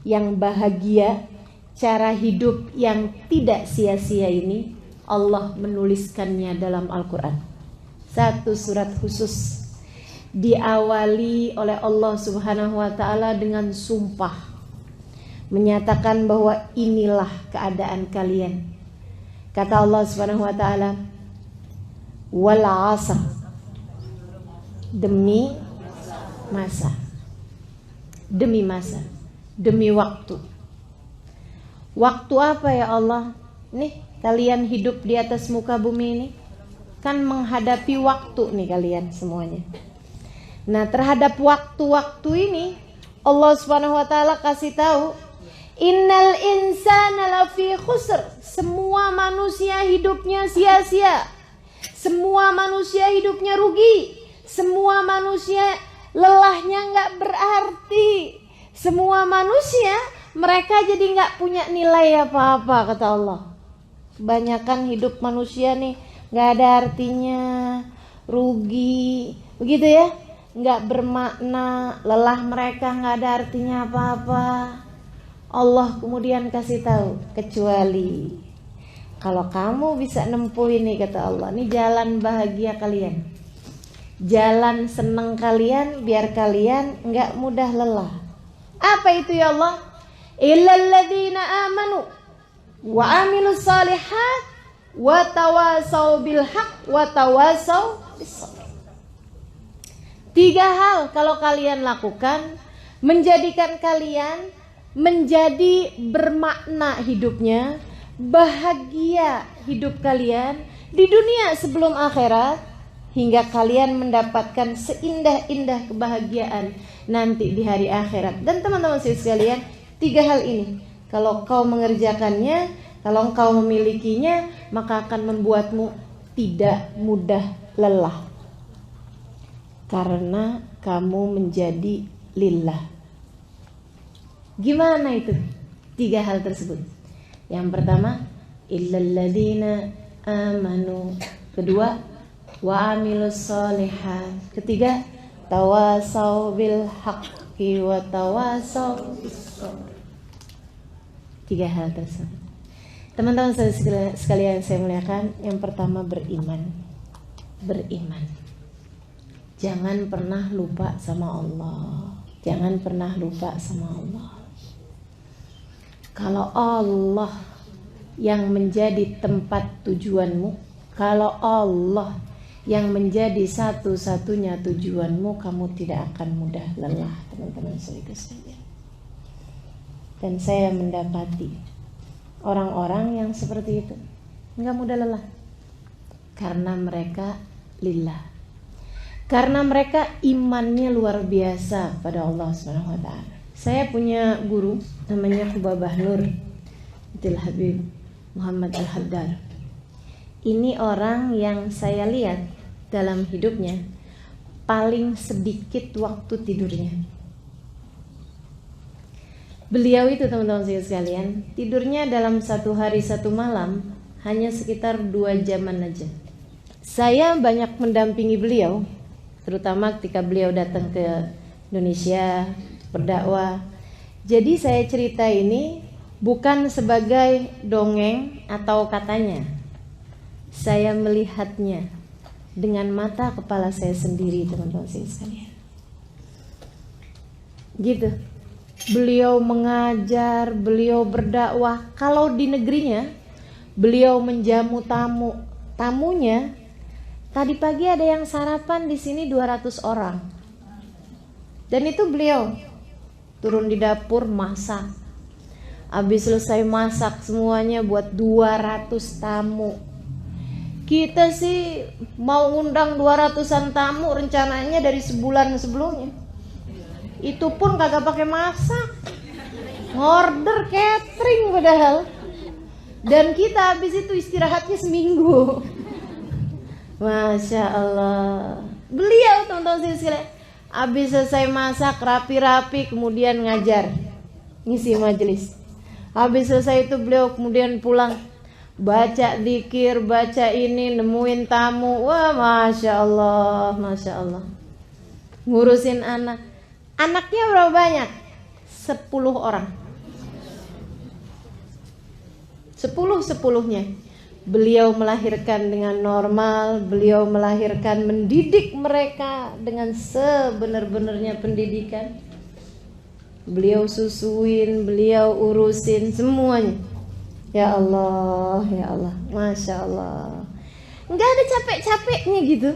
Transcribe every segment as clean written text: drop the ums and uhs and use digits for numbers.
yang bahagia, cara hidup yang tidak sia-sia ini Allah menuliskannya dalam Al-Quran. Satu surat khusus diawali oleh Allah Subhanahu wa ta'ala dengan sumpah, menyatakan bahwa inilah keadaan kalian. Kata Allah Subhanahu wa ta'ala, wal 'asr, demi masa, demi masa, demi waktu. Waktu apa ya Allah? Nih kalian hidup di atas muka bumi ini kan menghadapi waktu nih kalian semuanya. Nah, terhadap waktu-waktu ini Allah Subhanahu wa taala kasih tahu, innal insana lafi khusr. Semua manusia hidupnya sia-sia. Semua manusia hidupnya rugi. Semua manusia lelahnya enggak berarti. Semua manusia mereka jadi enggak punya nilai apa-apa, kata Allah. Kebanyakan hidup manusia nih enggak ada artinya, rugi, begitu ya, enggak bermakna, lelah mereka enggak ada artinya apa-apa. Allah kemudian kasih tahu, kecuali kalau kamu bisa nempuh ini, kata Allah, ini jalan bahagia kalian, jalan senang kalian, biar kalian enggak mudah lelah. Apa itu ya Allah? Illal ladzina amanu wa amilus shalihat wa tawasau bil haq wa tawasau bis sabr. 3 hal kalau kalian lakukan menjadikan kalian menjadi bermakna hidupnya, bahagia hidup kalian di dunia sebelum akhirat, hingga kalian mendapatkan seindah-indah kebahagiaan nanti di hari akhirat. Dan teman-teman sekalian, 3 hal ini kalau kau mengerjakannya, kalau kau memilikinya, maka akan membuatmu tidak mudah lelah, karena kamu menjadi lillah. Gimana itu 3 hal tersebut? Yang pertama, illal ladzina amanu. Kedua, wa amilus sholihat. Ketiga, tawasau bil haqqi wa tawasau bis sabr. 3 hal tersebut. Teman-teman sekalian saya muliakan, yang pertama beriman. Beriman. Jangan pernah lupa sama Allah. Jangan pernah lupa sama Allah. Kalau Allah yang menjadi tempat tujuanmu, kalau Allah yang menjadi satu-satunya tujuanmu, kamu tidak akan mudah lelah, teman-teman sekalian. Dan saya mendapati orang-orang yang seperti itu enggak mudah lelah, karena mereka lillah, karena mereka imannya luar biasa pada Allah Subhanahu wa taala. Saya punya guru namanya Khubabah Nur Abdul Habib Muhammad Al-Haddar. Ini orang yang saya lihat dalam hidupnya paling sedikit waktu tidurnya. Beliau itu, teman-teman sekalian, tidurnya dalam 1 hari 1 malam hanya sekitar 2 jaman aja. Saya banyak mendampingi beliau, terutama ketika beliau datang ke Indonesia berdakwah. Jadi saya cerita ini bukan sebagai dongeng atau katanya. Saya melihatnya dengan mata kepala saya sendiri, teman-teman sekalian. Gitu. Beliau mengajar, beliau berdakwah. Kalau di negerinya, beliau menjamu tamunya. Tadi pagi ada yang sarapan di sini 200 orang. Dan itu beliau turun di dapur masak. Habis selesai masak semuanya buat 200 tamu. Kita sih mau ngundang 200-an tamu rencananya dari sebulan sebelumnya. Itu pun kagak pakai masak, ngorder catering padahal. Dan kita habis itu istirahatnya seminggu. Masya Allah. Beliau, teman-teman sekalian, habis selesai masak rapi-rapi kemudian ngajar, ngisi majelis. Habis selesai itu beliau kemudian pulang, baca dzikir, baca ini, nemuin tamu. Wah, Masya Allah, Masya Allah. Ngurusin anak. Anaknya berapa banyak? 10 orang. 10-10-nya. Beliau melahirkan dengan normal, beliau melahirkan, mendidik mereka dengan sebenar-benarnya pendidikan. Beliau susuin, beliau urusin semuanya. Ya Allah, ya Allah, Masya Allah. Nggak ada capek-capeknya gitu.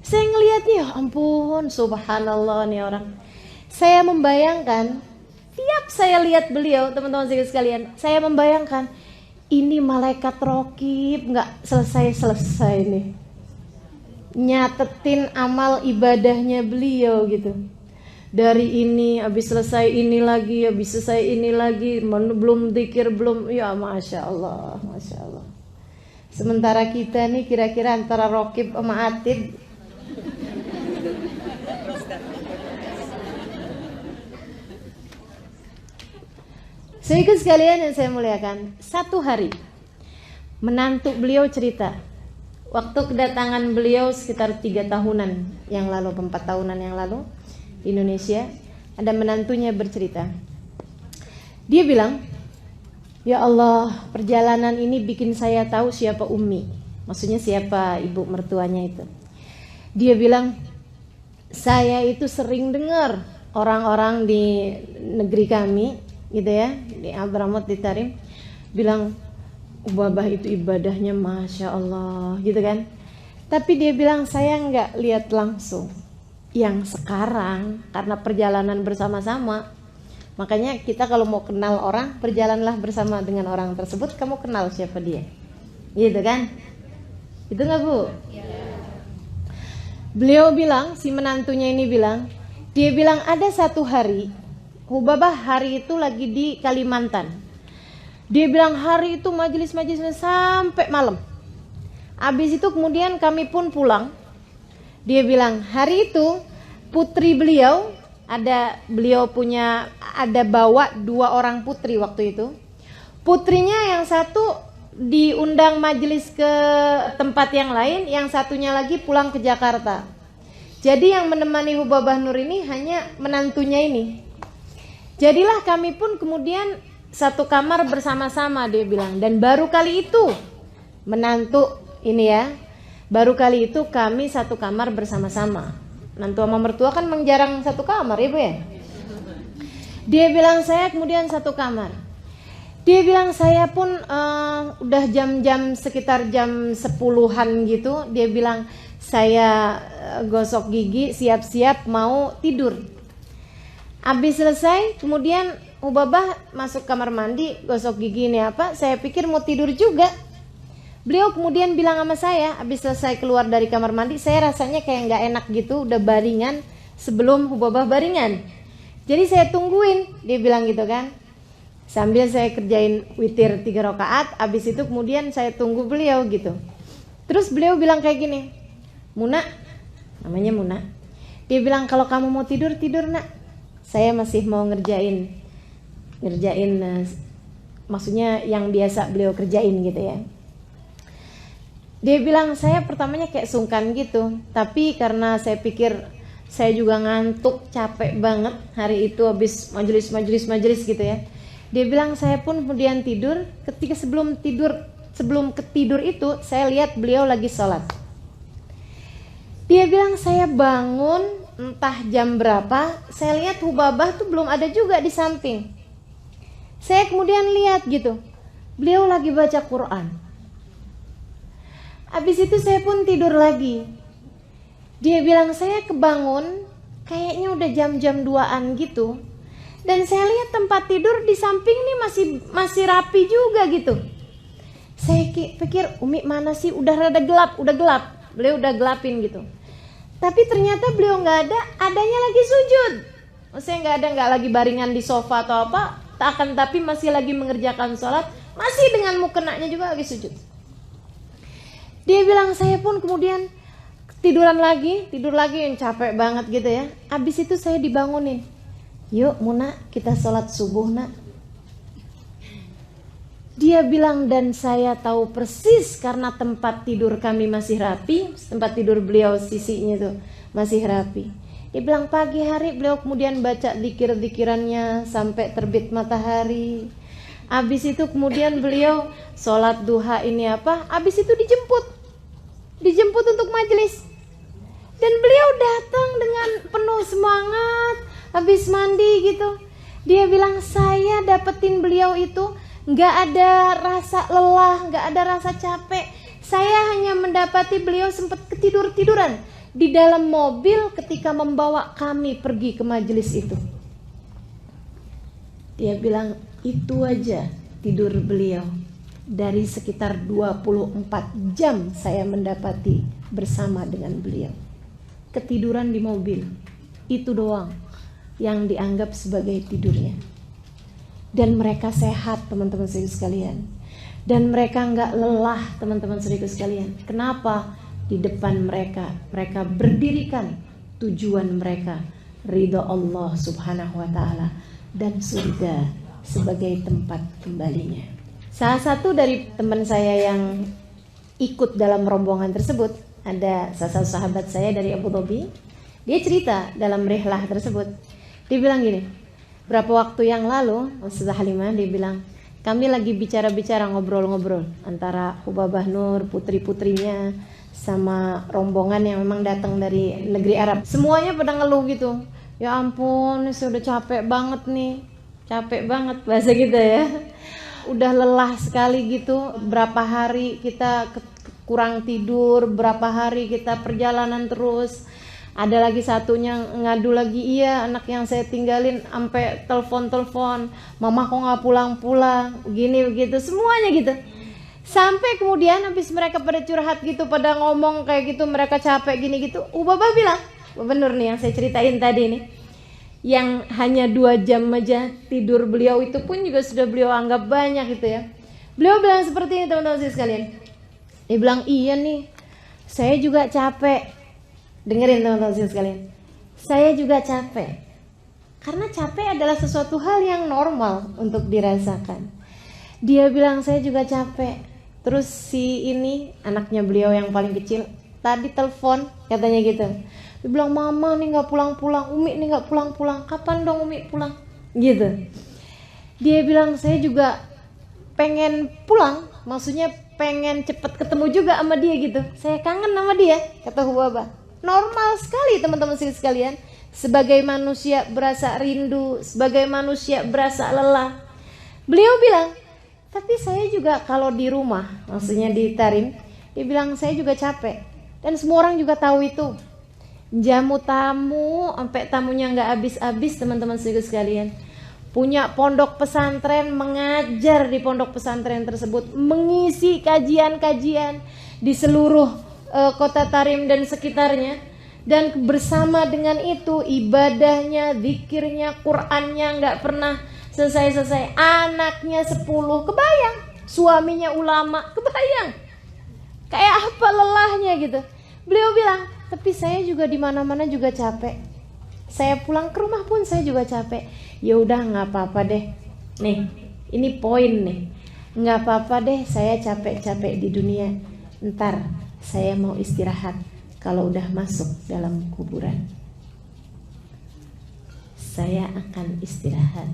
Saya ngelihatnya, ya ampun, subhanallah nih orang. Saya membayangkan, tiap saya lihat beliau, teman-teman sekalian, saya membayangkan, ini malaikat rokib nggak selesai-selesai nih nyatetin amal ibadahnya beliau gitu. Dari ini habis selesai ini lagi, habis selesai ini lagi, belum zikir belum, ya Masya Allah, Masya Allah. Sementara kita nih kira-kira antara rokib sama atid. Saudara sekalian yang saya muliakan, satu hari menantu beliau cerita, waktu kedatangan beliau sekitar 3 tahunan yang lalu, 4 tahunan yang lalu di Indonesia, ada menantunya bercerita. Dia bilang, ya Allah, perjalanan ini bikin saya tahu siapa Umi, maksudnya siapa ibu mertuanya itu. Dia bilang, saya itu sering dengar orang-orang di negeri kami gitu ya, di Abramut, di Tarim, bilang Babah itu ibadahnya Masya Allah gitu kan. Tapi dia bilang saya nggak lihat langsung. Yang sekarang karena perjalanan bersama-sama, makanya kita kalau mau kenal orang, berjalanlah bersama dengan orang tersebut, kamu kenal siapa dia, gitu kan? Itu nggak Bu? Ya. Beliau bilang, si menantunya ini bilang, dia bilang ada satu hari Hubabah hari itu lagi di Kalimantan. Dia bilang hari itu majelis-majelisnya sampai malam. Habis itu kemudian kami pun pulang. Dia bilang hari itu putri beliau ada bawa 2 orang putri waktu itu. Putrinya yang satu diundang majelis ke tempat yang lain, yang satunya lagi pulang ke Jakarta. Jadi yang menemani Hubabah Nur ini hanya menantunya ini. Jadilah kami pun kemudian satu kamar bersama-sama, dia bilang. Dan baru kali itu menantu ini ya, baru kali itu kami satu kamar bersama-sama. Menantu sama mertua kan jarang satu kamar ya Bu ya. Dia bilang saya kemudian satu kamar. Dia bilang saya pun udah jam-jam sekitar jam 10-an gitu. Dia bilang saya gosok gigi, siap-siap mau tidur. Habis selesai, kemudian Hubabah masuk kamar mandi, gosok gigi ini apa, saya pikir mau tidur juga. Beliau kemudian bilang sama saya, habis selesai keluar dari kamar mandi, saya rasanya kayak gak enak gitu, udah baringan sebelum Hubabah baringan. Jadi saya tungguin, dia bilang gitu kan. Sambil saya kerjain witir 3 rakaat, habis itu kemudian saya tunggu beliau gitu. Terus beliau bilang kayak gini, Muna, namanya Muna. Dia bilang kalau kamu mau tidur, tidur nak. Saya masih mau ngerjain maksudnya yang biasa beliau kerjain gitu ya. Dia bilang saya pertamanya kayak sungkan gitu, tapi karena saya pikir saya juga ngantuk, capek banget hari itu habis majelis gitu ya. Dia bilang saya pun kemudian tidur. Ketika sebelum ketidur itu saya lihat beliau lagi sholat. Dia bilang saya bangun entah jam berapa, saya lihat Hubabah tuh belum ada juga di samping. Saya kemudian lihat gitu, beliau lagi baca Quran. Habis itu saya pun tidur lagi. Dia bilang saya kebangun, kayaknya udah jam-jam 2-an gitu. Dan saya lihat tempat tidur di samping nih masih rapi juga gitu. Saya pikir Umi mana sih, udah rada gelap, beliau udah gelapin gitu. Tapi ternyata beliau nggak ada, adanya lagi sujud. Maksudnya nggak lagi baringan di sofa atau apa, tapi masih lagi mengerjakan sholat, masih dengan mukenanya juga lagi sujud. Dia bilang saya pun kemudian tidur lagi yang capek banget gitu ya. Habis itu saya dibangunin, yuk Muna kita sholat subuh nak. Dia bilang dan saya tahu persis karena tempat tidur kami masih rapi, tempat tidur beliau sisinya tuh masih rapi. Dia bilang pagi hari beliau kemudian baca zikir-zikirannya sampai terbit matahari. Habis itu kemudian beliau sholat duha ini apa, habis itu dijemput untuk majelis. Dan beliau datang dengan penuh semangat, habis mandi gitu. Dia bilang, saya dapetin beliau itu gak ada rasa lelah, gak ada rasa capek. Saya hanya mendapati beliau sempat ketiduran di dalam mobil ketika membawa kami pergi ke majelis itu. Dia bilang, itu aja tidur beliau. Dari sekitar 24 jam saya mendapati bersama dengan beliau. Ketiduran di mobil, itu doang yang dianggap sebagai tidurnya. Dan mereka sehat, teman-teman saudara sekalian. Dan mereka enggak lelah, teman-teman saudara sekalian. Kenapa? Di depan mereka berdirikan tujuan mereka, ridha Allah subhanahu wa ta'ala dan surga sebagai tempat kembalinya. Salah satu dari teman saya yang ikut dalam rombongan tersebut, ada salah satu sahabat saya dari Abu Dhabi. Dia cerita dalam rihlah tersebut. Dia bilang gini, berapa waktu yang lalu, Ustazah Halimah, dia bilang, kami lagi bicara-bicara, ngobrol-ngobrol antara Hubabah Nur, putri-putrinya, sama rombongan yang memang datang dari negeri Arab. Semuanya pada ngeluh gitu. Ya ampun, saya udah capek banget nih. Capek banget bahasa kita ya. Udah lelah sekali gitu. Berapa hari kita kurang tidur, berapa hari kita perjalanan terus. Ada lagi satunya ngadu lagi, iya anak yang saya tinggalin sampai telepon, mama kok nggak pulang-pulang, begini begitu, semuanya gitu. Sampai kemudian habis mereka pada curhat gitu, pada ngomong kayak gitu, mereka capek gini gitu. Ubabah bilang, bener nih yang saya ceritain tadi nih, yang hanya 2 jam aja tidur beliau itu pun juga sudah beliau anggap banyak gitu ya. Beliau bilang seperti ini, teman-teman sekalian. Dia bilang, iya nih, saya juga capek. Dengerin teman-teman sekalian, saya juga capek. Karena capek adalah sesuatu hal yang normal untuk dirasakan. Dia bilang, saya juga capek. Terus si ini, anaknya beliau yang paling kecil, tadi telepon katanya gitu. Dia bilang, mama nih gak pulang-pulang, Umi nih gak pulang-pulang, kapan dong Umi pulang? Gitu. Dia bilang, saya juga pengen pulang, maksudnya pengen cepet ketemu juga sama dia gitu. Saya kangen sama dia, kata Hubabah. Normal sekali teman-teman sekalian. Sebagai manusia berasa rindu, sebagai manusia berasa lelah. Beliau bilang, tapi saya juga kalau di rumah, maksudnya di Tarim, dia bilang saya juga capek. Dan semua orang juga tahu itu. Jamu tamu, sampai tamunya nggak habis-habis teman-teman sekalian. Punya pondok pesantren, mengajar di pondok pesantren tersebut, mengisi kajian-kajian di seluruh kota Tarim dan sekitarnya, dan bersama dengan itu ibadahnya, zikirnya, Qur'annya nggak pernah selesai-selesai. Anaknya 10, kebayang, suaminya ulama, kebayang kayak apa lelahnya gitu. Beliau bilang, tapi saya juga di mana-mana juga capek. Saya pulang ke rumah pun saya juga capek. Ya udah nggak apa-apa deh. Nih, ini poin nih. Nggak apa-apa deh, saya capek-capek di dunia. Ntar saya mau istirahat kalau udah masuk dalam kuburan. Saya akan istirahat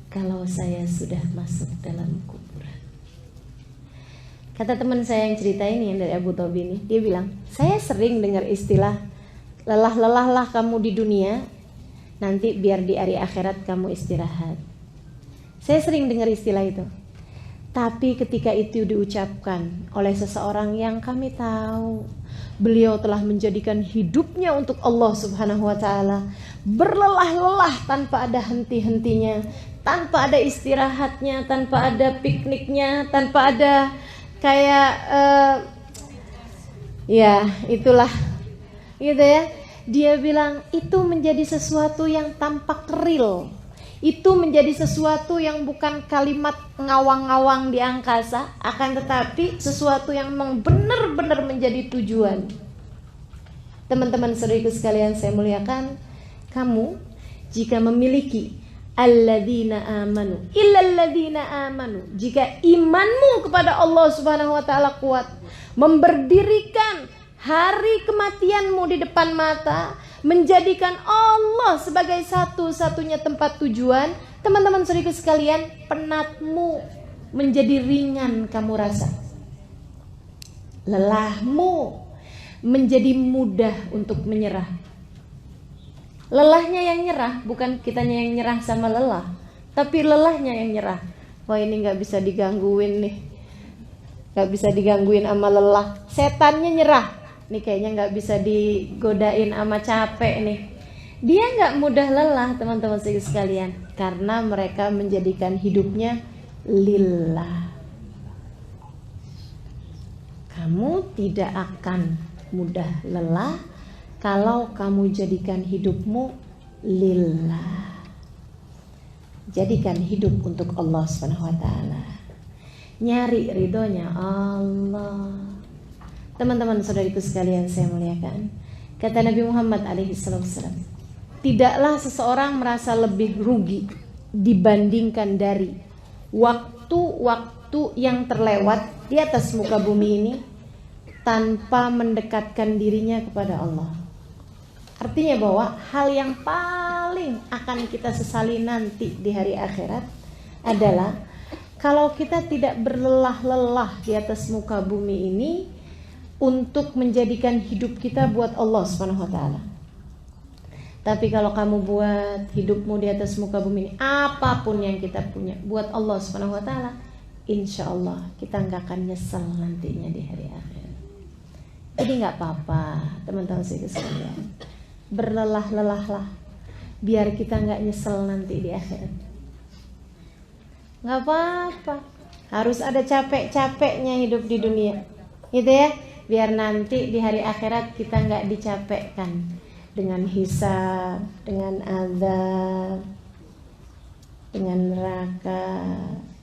kalau saya sudah masuk dalam kuburan. Kata teman saya yang cerita ini, yang dari Abu Dhabi ini, dia bilang, saya sering dengar istilah lelah-lelahlah kamu di dunia, nanti biar di hari akhirat kamu istirahat. Saya sering dengar istilah itu. Tapi ketika itu diucapkan oleh seseorang yang kami tahu beliau telah menjadikan hidupnya untuk Allah subhanahu wa ta'ala, berlelah-lelah tanpa ada henti-hentinya, tanpa ada istirahatnya, tanpa ada pikniknya, tanpa ada kayak ya itulah gitu ya. Dia bilang itu menjadi sesuatu yang tampak real. Itu menjadi sesuatu yang bukan kalimat ngawang-ngawang di angkasa, akan tetapi sesuatu yang memang benar-benar menjadi tujuan. Teman-teman saudaraku sekalian saya muliakan, kamu jika memiliki alladzina amanu illalladzina amanu, jika imanmu kepada Allah Subhanahu wa taala kuat, memberdirikan hari kematianmu di depan mata, menjadikan Allah sebagai satu-satunya tempat tujuan, teman-teman saudaraku sekalian, penatmu menjadi ringan kamu rasa. Lelahmu menjadi mudah untuk menyerah. Lelahnya yang nyerah, bukan kitanya yang nyerah sama lelah, tapi lelahnya yang nyerah. Wah, ini gak bisa digangguin nih, gak bisa digangguin sama lelah. Setannya nyerah, nih kayaknya gak bisa digodain sama capek nih. Dia gak mudah lelah, teman-teman sekalian, karena mereka menjadikan hidupnya lillah. Kamu tidak akan mudah lelah kalau kamu jadikan hidupmu lillah. Jadikan hidup untuk Allah SWT. Nyari ridhonya Allah. Teman-teman saudariku sekalian saya muliakan, kata Nabi Muhammad SAW, tidaklah seseorang merasa lebih rugi dibandingkan dari waktu-waktu yang terlewat di atas muka bumi ini tanpa mendekatkan dirinya kepada Allah. Artinya bahwa hal yang paling akan kita sesali nanti di hari akhirat adalah kalau kita tidak berlelah-lelah di atas muka bumi ini untuk menjadikan hidup kita buat Allah SWT. Tapi kalau kamu buat hidupmu di atas muka bumi ini, apapun yang kita punya buat Allah SWT, insya Allah kita nggak akan nyesel nantinya di hari akhirat. Jadi nggak apa-apa teman-teman sekalian, berlelah-lelahlah biar kita nggak nyesel nanti di akhirat. Nggak apa-apa, harus ada capek-capeknya hidup di dunia, gitu ya, biar nanti di hari akhirat kita nggak dicapekkan dengan hisab, dengan azab, dengan neraka,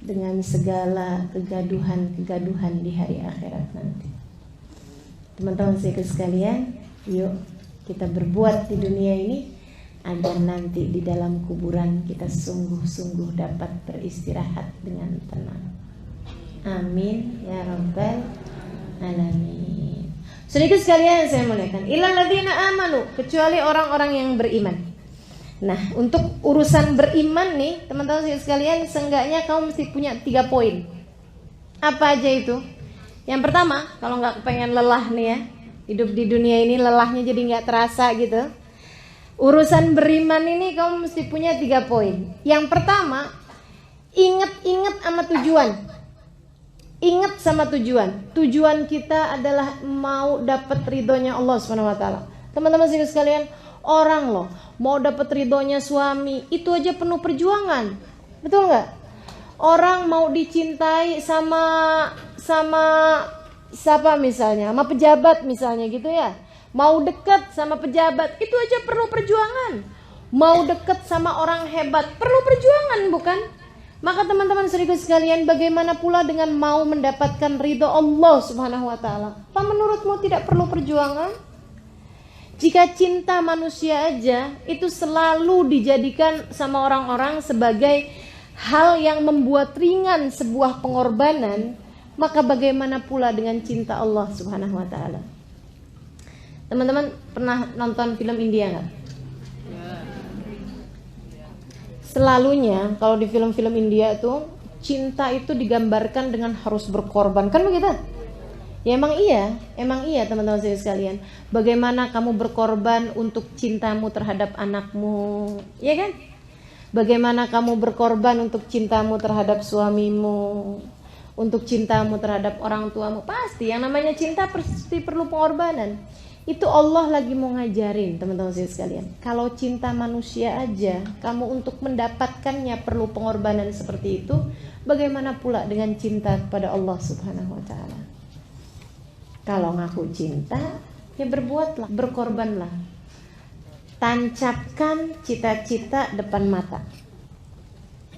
dengan segala kegaduhan-kegaduhan di hari akhirat nanti. Teman-teman sekalian, yuk kita berbuat di dunia ini agar nanti di dalam kuburan kita sungguh-sungguh dapat beristirahat dengan tenang. Amin ya rabbal alamin. Saudara sekalian saya muliakan, illal ladzina amanu, kecuali orang-orang yang beriman. Nah, untuk urusan beriman nih, teman-teman sekalian, seenggaknya kamu mesti punya 3 poin. Apa aja itu? Yang pertama, kalau nggak kepengen lelah nih ya, hidup di dunia ini lelahnya jadi nggak terasa gitu. Urusan beriman ini kamu mesti punya 3 poin. Yang pertama, ingat sama tujuan. Ingat sama tujuan. Tujuan kita adalah mau dapat ridhonya Allah SWT. Teman-teman sekalian, orang loh mau dapat ridhonya suami itu aja penuh perjuangan, betul nggak? Orang mau dicintai sama siapa misalnya, sama pejabat misalnya gitu ya. Mau deket sama pejabat itu aja perlu perjuangan. Mau deket sama orang hebat perlu perjuangan, bukan? Maka teman-teman saudaraku sekalian, bagaimana pula dengan mau mendapatkan ridho Allah Subhanahu wa taala? Apa menurutmu tidak perlu perjuangan? Jika cinta manusia aja itu selalu dijadikan sama orang-orang sebagai hal yang membuat ringan sebuah pengorbanan, maka bagaimana pula dengan cinta Allah Subhanahu wa taala? Teman-teman pernah nonton film India nggak? Selalunya kalau di film-film India itu cinta itu digambarkan dengan harus berkorban, kan begitu? Ya emang iya teman-teman sekalian. Bagaimana kamu berkorban untuk cintamu terhadap anakmu, ya kan? Bagaimana kamu berkorban untuk cintamu terhadap suamimu, untuk cintamu terhadap orang tuamu. Pasti yang namanya cinta pasti perlu pengorbanan. Itu Allah lagi mau ngajarin teman-teman sekalian. Kalau cinta manusia aja kamu untuk mendapatkannya perlu pengorbanan seperti itu, bagaimana pula dengan cinta kepada Allah Subhanahu wa taala? Kalau ngaku cinta, ya berbuatlah, berkorbanlah. Tancapkan cita-cita depan mata.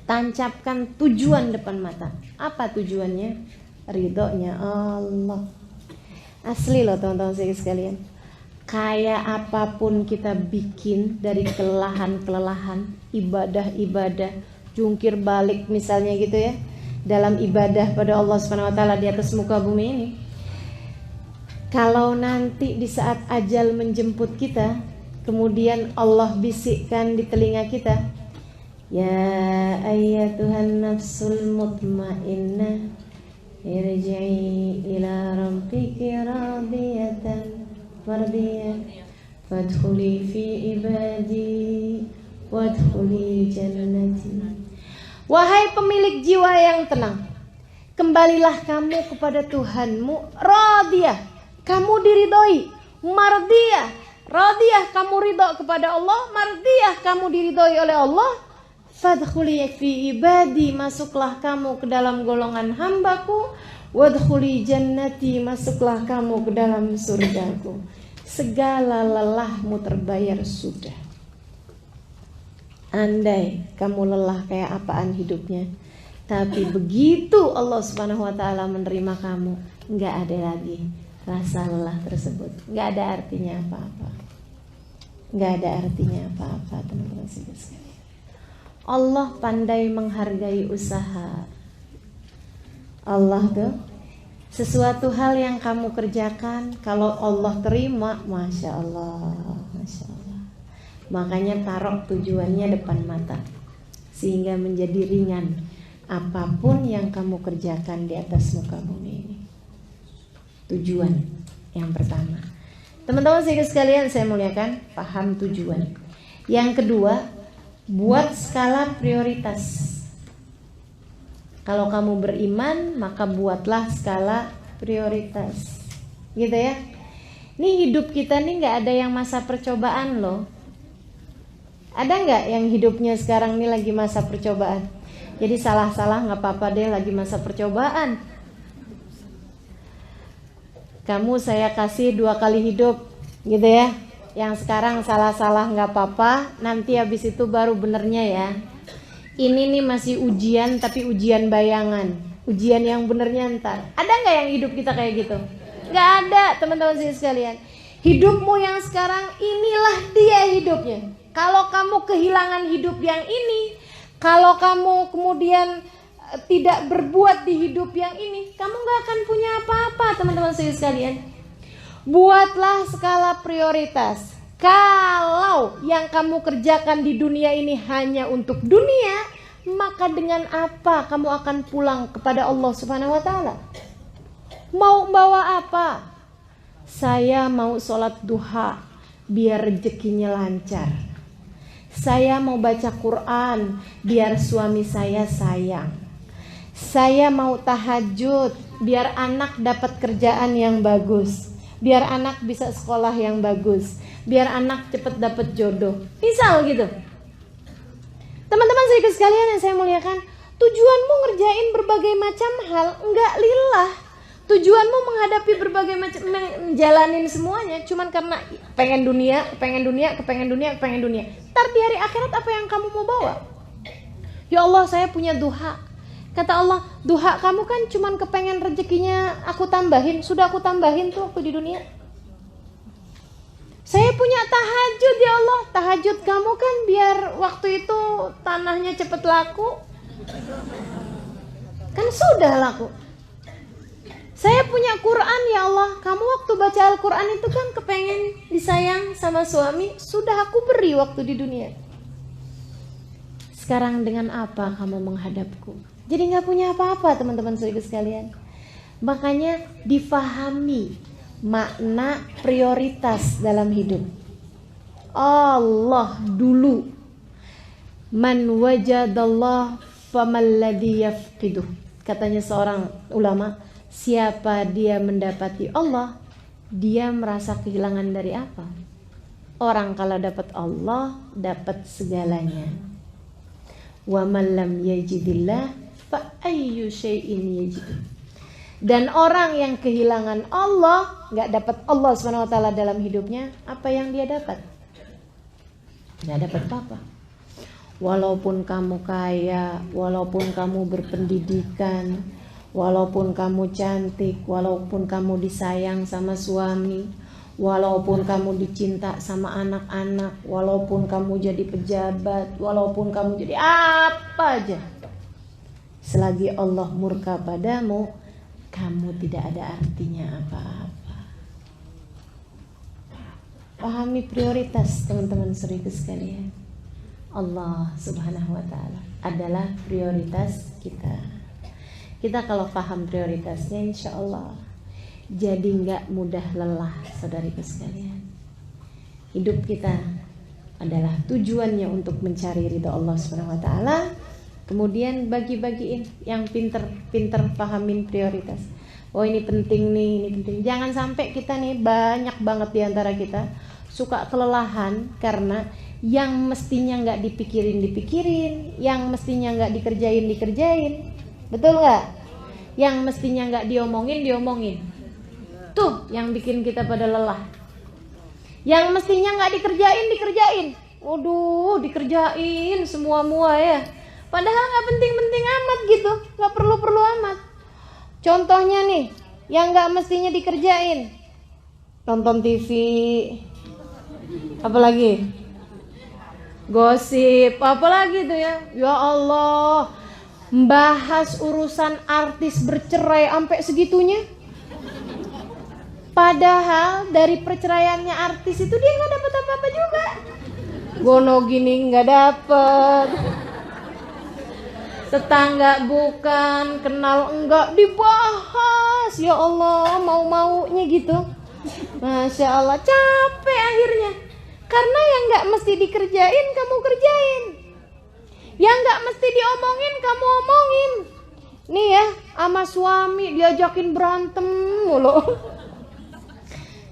Tancapkan tujuan depan mata. Apa tujuannya? Ridhonya Allah. Asli loh teman-teman sekalian. Kayak apapun kita bikin dari kelelahan-kelelahan, ibadah-ibadah, jungkir balik misalnya gitu ya, dalam ibadah pada Allah Subhanahu wa taala di atas muka bumi ini. Kalau nanti di saat ajal menjemput kita, kemudian Allah bisikkan di telinga kita, ya ayyatuhan nafsul mutmainnah irji'i ila rabbiki radiyatan mardiyah fadkhuli fi ibadi wadkhuli jannati. Wahai pemilik jiwa yang tenang, kembalilah kamu kepada Tuhanmu. Radiyah, kamu diridhoi. Mardiyah, radiyah, kamu ridho kepada Allah. Mardiyah, kamu diridhoi oleh Allah. Fadkhuli fi ibadi, masuklah kamu ke dalam golongan hambaku. Wadkhuli jannati, masuklah kamu ke dalam surgaku. Segala lelahmu terbayar sudah. Andai kamu lelah kayak apaan hidupnya, tapi begitu Allah Subhanahu wa ta'ala menerima kamu, nggak ada lagi rasa lelah tersebut. Nggak ada artinya apa-apa. Nggak ada artinya apa-apa, teman-teman sekalian. Allah pandai menghargai usaha. Allah tuh, sesuatu hal yang kamu kerjakan, kalau Allah terima, Masya Allah, Masya Allah. Makanya taruh tujuannya depan mata, sehingga menjadi ringan apapun yang kamu kerjakan di atas muka bumi ini. Tujuan yang pertama, teman-teman sekalian saya muliakan, paham tujuan. Yang kedua, buat skala prioritas. Kalau kamu beriman, maka buatlah skala prioritas, gitu ya. Nih hidup kita nih nggak ada yang masa percobaan loh. Ada nggak yang hidupnya sekarang nih lagi masa percobaan? Jadi salah-salah nggak apa-apa deh, lagi masa percobaan. Kamu saya kasih 2 kali hidup, gitu ya. Yang sekarang salah-salah nggak apa-apa, nanti habis itu baru benernya ya. Ini nih masih ujian, tapi ujian bayangan. Ujian yang benernya ntar. Ada nggak yang hidup kita kayak gitu? Nggak ada, teman-teman sekalian. Hidupmu yang sekarang inilah dia hidupnya. Kalau kamu kehilangan hidup yang ini, kalau kamu kemudian tidak berbuat di hidup yang ini, kamu gak akan punya apa-apa, teman-teman sekalian. Buatlah skala prioritas. Kalau yang kamu kerjakan di dunia ini hanya untuk dunia, maka dengan apa kamu akan pulang kepada Allah Subhanahu wa ta'ala? Mau bawa apa? Saya mau sholat duha biar rezekinya lancar. Saya mau baca Quran biar suami saya sayang. Saya mau tahajud biar anak dapat kerjaan yang bagus, biar anak bisa sekolah yang bagus, biar anak cepat dapat jodoh. Misal gitu. Teman-teman sekalian yang saya muliakan, tujuanmu ngerjain berbagai macam hal enggak lillah. Tujuanmu menghadapi berbagai macam, menjalanin semuanya cuman karena pengen dunia. Ntar di hari akhirat apa yang kamu mau bawa? Ya Allah, saya punya duha. Kata Allah, duha kamu kan cuman kepengen rezekinya aku tambahin. Sudah aku tambahin tuh waktu di dunia. Saya punya tahajud, ya Allah. Tahajud kamu kan biar waktu itu tanahnya cepet laku. Kan sudah laku. Saya punya Quran, ya Allah. Kamu waktu baca Al-Quran itu kan kepengen disayang sama suami. Sudah aku beri waktu di dunia. Sekarang dengan apa kamu menghadapku? Jadi gak punya apa-apa, teman-teman sekalian. Makanya difahami makna prioritas dalam hidup. Allah dulu. Man wajadallah famalladhi yafqiduh. Katanya seorang ulama, siapa dia mendapati Allah, dia merasa kehilangan dari apa? Orang kalau dapat Allah, dapat segalanya. Wa man lam yajidillah fa ayyu syai'in yajidu. Dan orang yang kehilangan Allah, nggak dapat Allah SWT dalam hidupnya, apa yang dia dapat? Nggak dapat apa-apa. Walaupun kamu kaya, walaupun kamu berpendidikan, walaupun kamu cantik, walaupun kamu disayang sama suami, walaupun kamu dicinta sama anak-anak, walaupun kamu jadi pejabat, walaupun kamu jadi apa aja, selagi Allah murka padamu, kamu tidak ada artinya apa-apa. Pahami prioritas teman-teman saudaraku sekalian. Allah Subhanahu wa taala adalah prioritas kita. Kita kalau paham prioritasnya, insya Allah jadi nggak mudah lelah, saudariku sekalian. Hidup kita adalah tujuannya untuk mencari ridha Allah Subhanahu wa taala. Kemudian bagi-bagiin yang pinter pahamin prioritas. Oh ini penting nih, ini penting. Jangan sampai kita nih, banyak banget di antara kita suka kelelahan karena yang mestinya nggak dipikirin, yang mestinya nggak dikerjain. Betul nggak? Yang mestinya nggak diomongin. Tuh yang bikin kita pada lelah. Yang mestinya nggak dikerjain. Waduh, dikerjain semua ya. Padahal nggak penting-penting amat gitu, nggak perlu amat. Contohnya nih, yang nggak mestinya dikerjain, nonton TV, apalagi gosip, apalagi tuh ya. Ya Allah, membahas urusan artis bercerai sampai segitunya. Padahal dari perceraiannya artis itu dia nggak dapat apa-apa juga. Gono gini nggak dapet, tetangga bukan, kenal enggak, dibahas. Ya Allah, mau-maunya gitu. Masya Allah, capek akhirnya. Karena yang nggak mesti dikerjain kamu kerjain, yang nggak mesti diomongin kamu omongin. Nih ya, sama suami diajakin berantem mulu,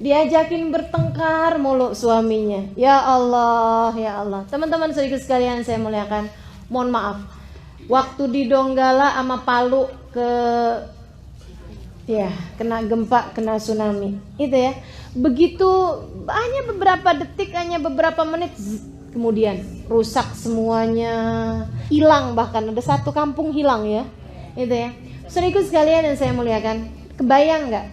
diajakin bertengkar mulu suaminya. Ya Allah, ya Allah. Teman-teman saudara sekalian saya muliakan, mohon maaf, waktu di Donggala sama Palu kena gempa, kena tsunami itu ya, begitu hanya beberapa detik, hanya beberapa menit, kemudian rusak semuanya, hilang, bahkan ada satu kampung hilang ya, itu ya. Saudaraku sekalian yang saya muliakan, kebayang nggak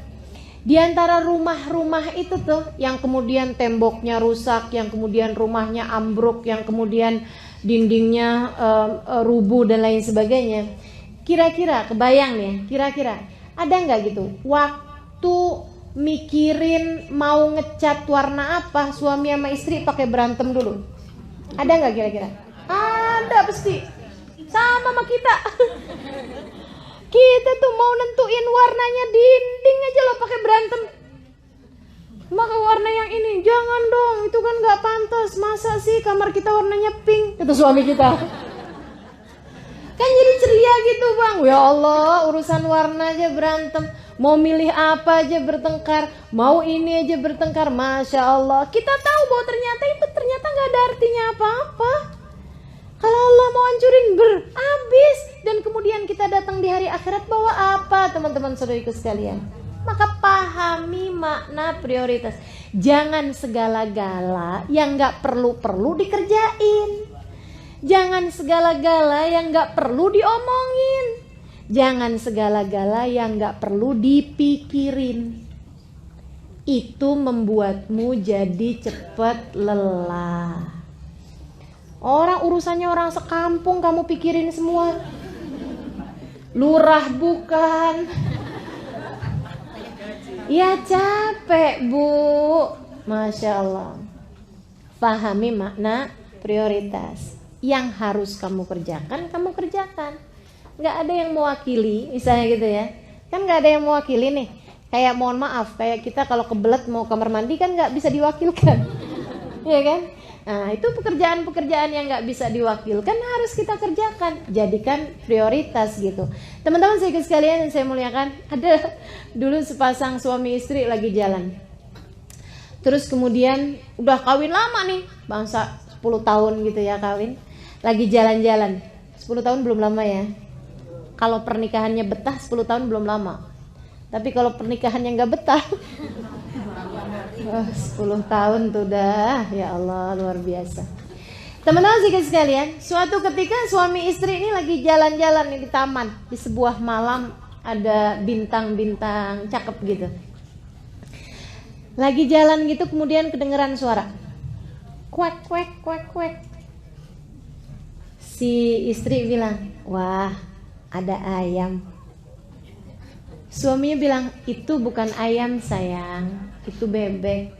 di antara rumah-rumah itu tuh yang kemudian temboknya rusak, yang kemudian rumahnya ambruk, yang kemudian dindingnya rubuh dan lain sebagainya. Kira-kira kebayang nih, kira-kira ada nggak gitu waktu mikirin mau ngecat warna apa, suami sama istri pakai berantem dulu? Ada nggak kira-kira? Ada pasti. Sama kita. Kita tuh mau nentuin warnanya dinding aja lo pakai berantem. Maka warna yang ini, jangan dong, itu kan nggak pantas. Masa sih kamar kita warnanya pink? Kata suami kita. Kan jadi ceria gitu bang. Ya Allah, urusan warna aja berantem. Mau milih apa aja bertengkar, mau ini aja bertengkar. Masya Allah, kita tahu bahwa ternyata nggak ada artinya apa-apa. Kalau Allah mau hancurin habis. Dan kemudian kita datang di hari akhirat bawa apa, teman-teman saudariku sekalian? Maka pahami makna prioritas. Jangan segala-gala yang gak perlu dikerjain. Jangan segala-gala yang gak perlu diomongin. Jangan segala-gala yang gak perlu dipikirin. Itu membuatmu jadi cepat lelah. Orang urusannya orang sekampung kamu pikirin semua. Lurah bukan. Ya capek bu. Masya Allah. Pahami makna prioritas. Yang harus kamu kerjakan, kamu kerjakan. Gak ada yang mewakili, misalnya gitu ya. Kan gak ada yang mewakili nih. Kayak mohon maaf, kayak kita kalau kebelet mau kamar mandi kan gak bisa diwakilkan. Iya kan? Nah itu pekerjaan-pekerjaan yang gak bisa diwakilkan harus kita kerjakan. Jadikan prioritas gitu. Teman-teman saya sekalian yang saya muliakan, ada dulu sepasang suami istri lagi jalan. Terus kemudian udah kawin lama nih, bangsa 10 tahun gitu ya kawin. Lagi jalan-jalan, 10 tahun belum lama ya. Kalau pernikahannya betah 10 tahun belum lama. Tapi kalau pernikahannya gak betah 10 tahun tuh dah, ya Allah luar biasa. Teman-teman sekalian, suatu ketika suami istri ini lagi jalan-jalan di taman, di sebuah malam ada bintang-bintang cakep gitu. Lagi jalan gitu kemudian kedengeran suara kuek kuek kuek kuek. Si istri bilang, wah ada ayam. Suaminya bilang, itu bukan ayam sayang, itu bebek.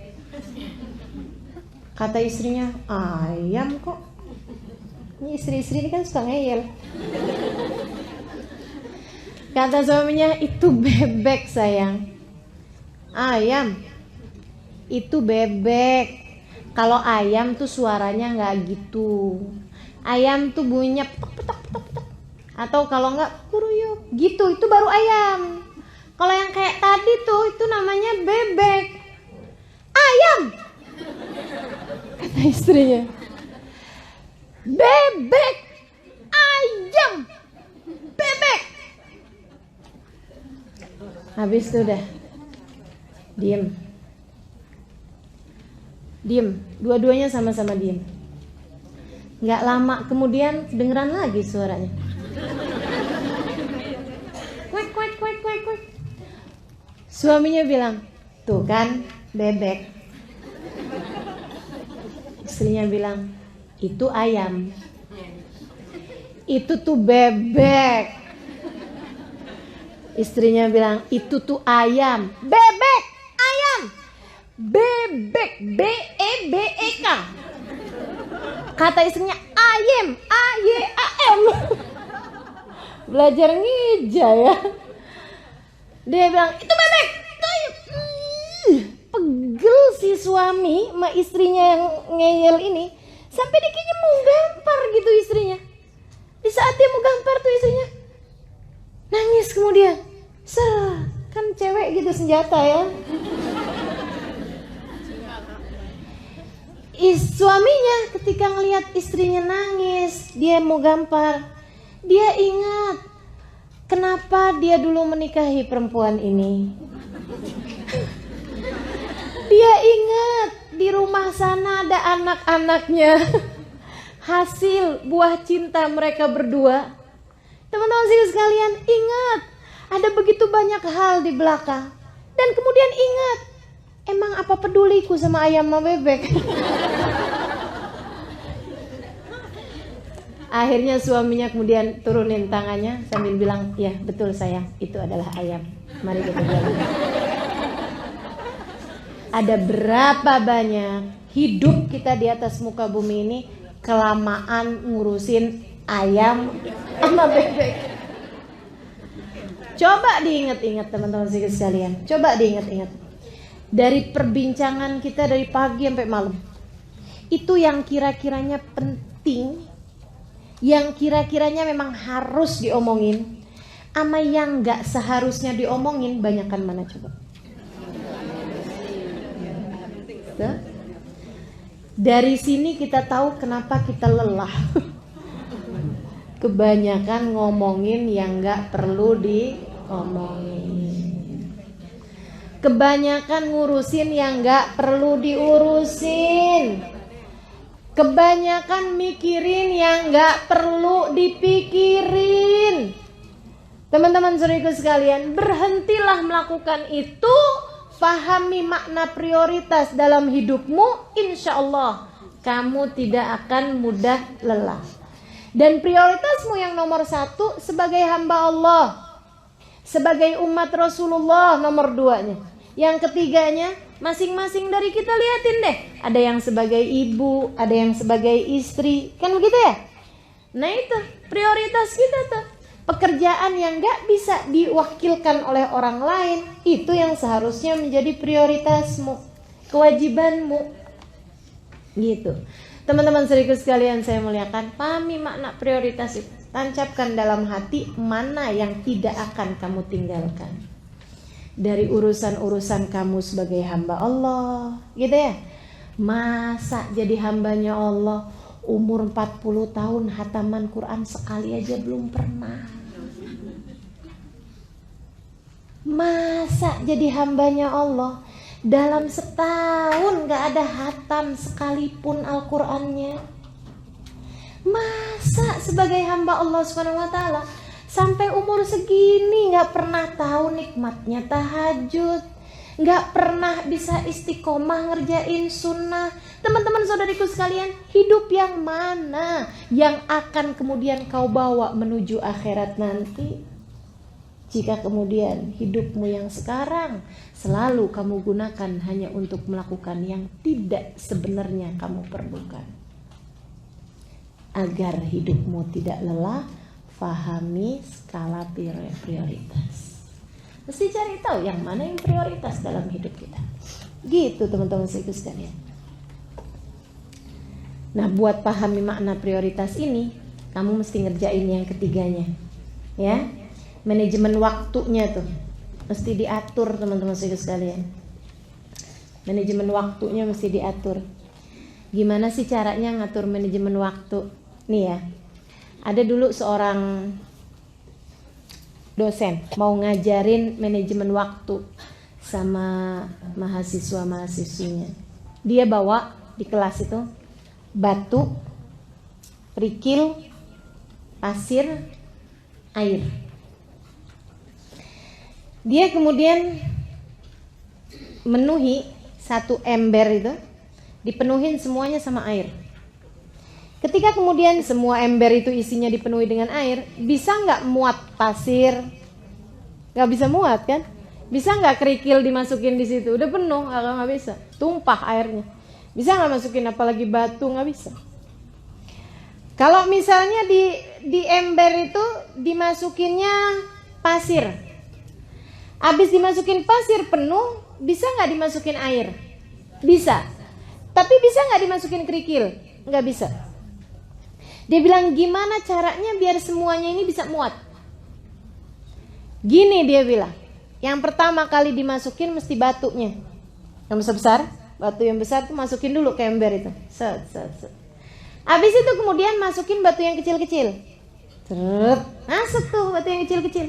Kata istrinya, ayam kok. Ini istri-istri ini kan suka ngeyel. Kata suaminya, itu bebek sayang. Ayam, itu bebek. Kalau ayam tuh suaranya nggak gitu. Ayam tuh bunyinya petok. Atau kalau nggak kuruyuk gitu, itu baru ayam. Kalau yang kayak tadi tuh itu namanya bebek. Ayam, kata istrinya. Bebek, ayam, bebek. Habis itu udah diem. Dua-duanya sama-sama diem. Nggak lama kemudian kedengeran lagi suaranya. Kuek. Suaminya bilang, tuh kan bebek. Istrinya bilang, itu ayam. Itu tuh bebek. Istrinya bilang, itu tuh ayam. Bebek, ayam. Bebek, B-E-B-E-K. Kata istrinya, ayam, A-Y-A-M. Belajar ngija ya. Dia bilang, itu bebek, itu ayam. Pegel si suami sama istrinya yang ngeyel ini. Sampai dia kayaknya mau gampar gitu istrinya. Di saat dia mau gampar tuh istrinya nangis kemudian. Kan cewek gitu senjata ya. Suaminya ketika ngelihat istrinya nangis, dia mau gampar, dia ingat kenapa dia dulu menikahi perempuan ini. Dia ingat di rumah sana ada anak-anaknya, hasil buah cinta mereka berdua. Teman-teman sekalian, ingat ada begitu banyak hal di belakang. Dan kemudian ingat, emang apa peduliku sama ayam sama bebek? Akhirnya suaminya kemudian turunin tangannya sambil bilang, ya betul sayang, itu adalah ayam. Mari kita jalan. Ada berapa banyak hidup kita di atas muka bumi ini kelamaan ngurusin ayam sama bebek. Coba diingat-ingat teman-teman sekalian. Coba diingat-ingat. Dari perbincangan kita dari pagi sampai malam, itu yang kira-kiranya penting, yang kira-kiranya memang harus diomongin, sama yang gak seharusnya diomongin, banyakan mana coba? Tuh. Dari sini kita tahu kenapa kita lelah. Kebanyakan ngomongin yang gak perlu diomongin. Kebanyakan ngurusin yang gak perlu diurusin. Kebanyakan mikirin yang gak perlu dipikirin. Teman-teman saudaraku sekalian, berhentilah melakukan itu. Pahami makna prioritas dalam hidupmu, insya Allah kamu tidak akan mudah lelah. Dan prioritasmu yang nomor satu sebagai hamba Allah, sebagai umat Rasulullah nomor 2-nya. Yang ketiganya, masing-masing dari kita liatin deh. Ada yang sebagai ibu, ada yang sebagai istri, kan begitu ya? Nah itu prioritas kita tuh. Pekerjaan yang gak bisa diwakilkan oleh orang lain, itu yang seharusnya menjadi prioritasmu, kewajibanmu. Gitu. Teman-teman saudaraku sekalian saya muliakan, pahami makna prioritas itu. Tancapkan dalam hati mana yang tidak akan kamu tinggalkan. Dari urusan-urusan kamu sebagai hamba Allah, gitu ya. Masa jadi hambanya Allah umur 40 tahun hataman Quran sekali aja belum pernah. Masa jadi hambanya Allah dalam setahun gak ada hatam sekalipun Al-Qurannya. Masa sebagai hamba Allah SWT sampai umur segini gak pernah tahu nikmatnya tahajud, gak pernah bisa istiqomah ngerjain sunnah. Teman-teman saudariku sekalian, hidup yang mana yang akan kemudian kau bawa menuju akhirat nanti? jika kemudian hidupmu yang sekarang selalu kamu gunakan hanya untuk melakukan yang tidak sebenarnya kamu perlukan. Agar hidupmu tidak lelah, fahami skala prioritas. Mesti cari tahu yang mana yang prioritas dalam hidup kita. Gitu teman-teman sekalian. Nah, buat pahami makna prioritas ini, kamu mesti ngerjain yang ketiganya. Ya. Manajemen waktunya tuh mesti diatur teman-teman sekalian. Manajemen waktunya mesti diatur. Gimana sih caranya ngatur manajemen waktu? Nih ya, ada dulu seorang dosen mau ngajarin manajemen waktu sama mahasiswa-mahasiswinya. Dia bawa di kelas itu batu, kerikil, pasir, air. Dia kemudian menuhi satu ember itu, dipenuhin semuanya sama air. Ketika kemudian semua ember itu isinya dipenuhi dengan air, bisa nggak muat pasir? Nggak bisa muat kan? Bisa nggak kerikil dimasukin di situ? Udah penuh, nggak bisa. Tumpah airnya. Bisa nggak masukin apalagi batu? Nggak bisa. Kalau misalnya di ember itu dimasukinnya pasir, habis dimasukin pasir penuh, bisa nggak dimasukin air? Bisa. Tapi bisa nggak dimasukin kerikil? Nggak bisa. Dia bilang gimana caranya biar semuanya ini bisa muat? Gini dia bilang, yang pertama kali dimasukin mesti batunya. Yang besar-besar, batu yang besar tuh masukin dulu ke ember itu. Set. Habis itu kemudian masukin batu yang kecil-kecil. Masuk tuh batu yang kecil-kecil.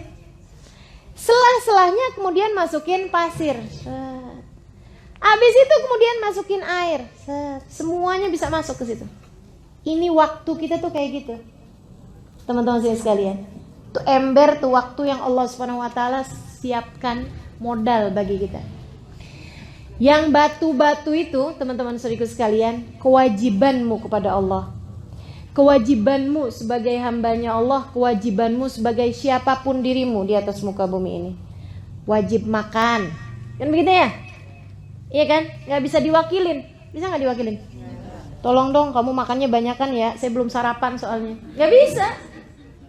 Selah-selahnya kemudian masukin pasir. Habis itu kemudian masukin air. Semuanya bisa masuk ke situ. Ini waktu kita tuh kayak gitu. Teman-teman sekalian. Tuh ember tuh waktu yang Allah Subhanahu wa taala siapkan modal bagi kita. Yang batu-batu itu, teman-teman saudaraku sekalian, kewajibanmu kepada Allah. Kewajibanmu sebagai hambanya Allah, kewajibanmu sebagai siapapun dirimu di atas muka bumi ini. Wajib makan. Kan begitu ya? Iya kan? Gak bisa diwakilin. Bisa gak diwakilin? Tolong dong kamu makannya banyakan ya, saya belum sarapan soalnya. Gak bisa,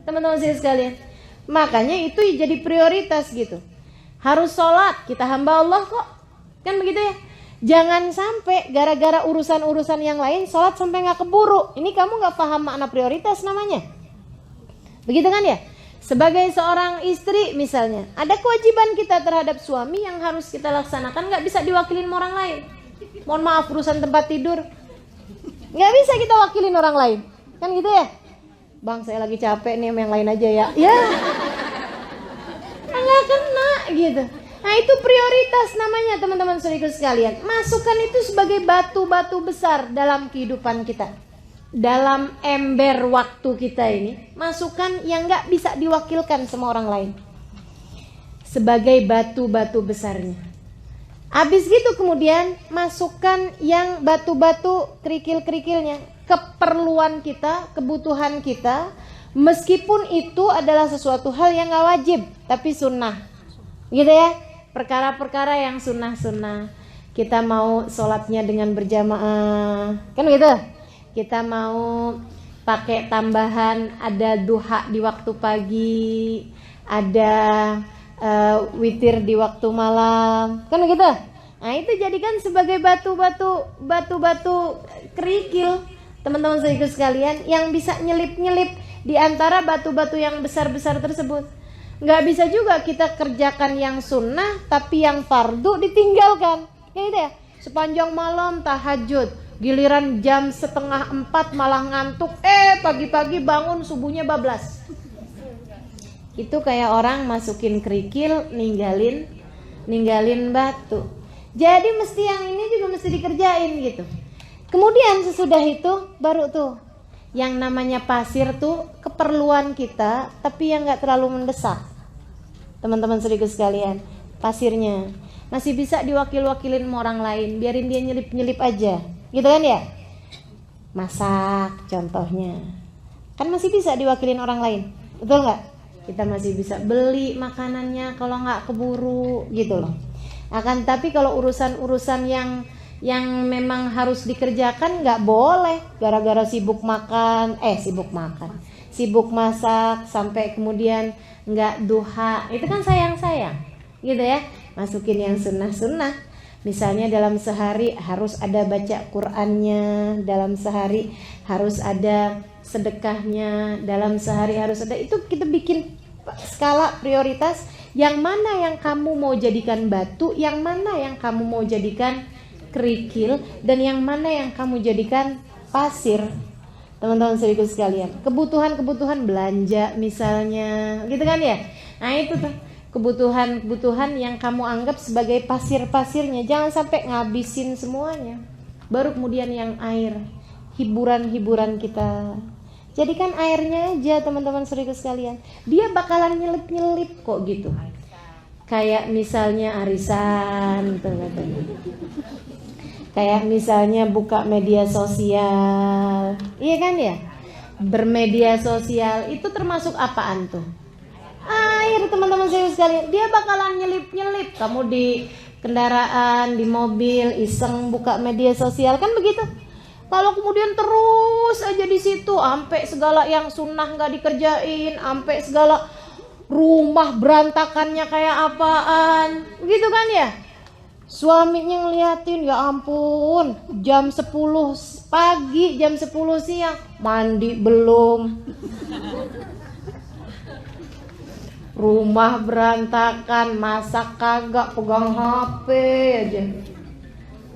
teman-teman sekalian. Makanya itu jadi prioritas gitu. Harus sholat, kita hamba Allah kok. Kan begitu ya? Jangan sampai gara-gara urusan-urusan yang lain sholat sampai gak keburu. Ini kamu gak paham makna prioritas namanya. Begitu kan ya? Sebagai seorang istri misalnya, ada kewajiban kita terhadap suami yang harus kita laksanakan, gak bisa diwakilin orang lain. Mohon maaf, urusan tempat tidur gak bisa kita wakilin orang lain. Kan gitu ya? Bang, saya lagi capek nih, yang lain aja ya. Ya, gak kena gitu. Nah itu prioritas namanya teman-teman saudaraku sekalian. Masukkan itu sebagai batu-batu besar dalam kehidupan kita. Dalam ember waktu kita ini, masukkan yang gak bisa diwakilkan sama orang lain. Sebagai batu-batu besarnya. Habis gitu kemudian masukkan yang batu-batu kerikil-kerikilnya. Keperluan kita, kebutuhan kita. Meskipun itu adalah sesuatu hal yang gak wajib, tapi sunnah. Gitu ya. Perkara-perkara yang sunnah-sunnah. Kita mau sholatnya dengan berjamaah. Kan begitu? Kita mau pakai tambahan, ada duha di waktu pagi, ada witir di waktu malam, kan begitu? Nah itu jadikan sebagai batu-batu kerikil, teman-teman saudaraku sekalian, yang bisa nyelip-nyelip di antara batu-batu yang besar-besar tersebut. Nggak bisa juga kita kerjakan yang sunnah, tapi yang fardu ditinggalkan, ya gitu ya. Sepanjang malam tahajud, giliran jam 3:30 malah ngantuk, pagi-pagi bangun subuhnya bablas. Itu kayak orang masukin kerikil, ninggalin batu. Jadi mesti yang ini juga mesti dikerjain gitu. Kemudian sesudah itu baru tuh yang namanya pasir tuh keperluan kita, tapi yang gak terlalu mendesak. Teman-teman saudaraku sekalian, pasirnya masih bisa diwakil-wakilin sama orang lain, biarin dia nyelip-nyelip aja. Gitu kan ya? Masak contohnya. Kan masih bisa diwakilin orang lain. Betul gak? kita masih bisa beli makanannya kalau nggak keburu gitu loh. Akan tapi kalau urusan-urusan yang memang harus dikerjakan nggak boleh gara-gara sibuk masak sampai kemudian nggak duha, itu kan sayang gitu ya. Masukin yang sunnah. Misalnya dalam sehari harus ada baca Qur'annya, dalam sehari harus ada sedekahnya, dalam sehari harus ada, itu kita bikin skala prioritas. Yang mana yang kamu mau jadikan batu, yang mana yang kamu mau jadikan kerikil, dan yang mana yang kamu jadikan pasir. Teman-teman saudaraku sekalian, kebutuhan belanja misalnya gitu kan ya. Nah itu tuh kebutuhan yang kamu anggap sebagai pasir-pasirnya, jangan sampai ngabisin semuanya. Baru kemudian yang air, hiburan kita, jadikan airnya aja teman-teman saudaraku sekalian. Dia bakalan nyelip-nyelip kok gitu. Kayak misalnya arisan, kayak misalnya buka media sosial, iya kan ya. Bermedia sosial itu termasuk apaan tuh? Air teman-teman saya sekalian. Dia bakalan nyelip-nyelip. Kamu di kendaraan, di mobil, iseng buka media sosial kan begitu. Kalau kemudian terus aja di situ, sampai segala yang sunnah nggak dikerjain, sampai segala rumah berantakannya kayak apaan, gitu kan ya. Suaminya ngeliatin, ya ampun, jam 10 pagi, jam 10 siang, mandi belum. Rumah berantakan, masak kagak, pegang HP aja.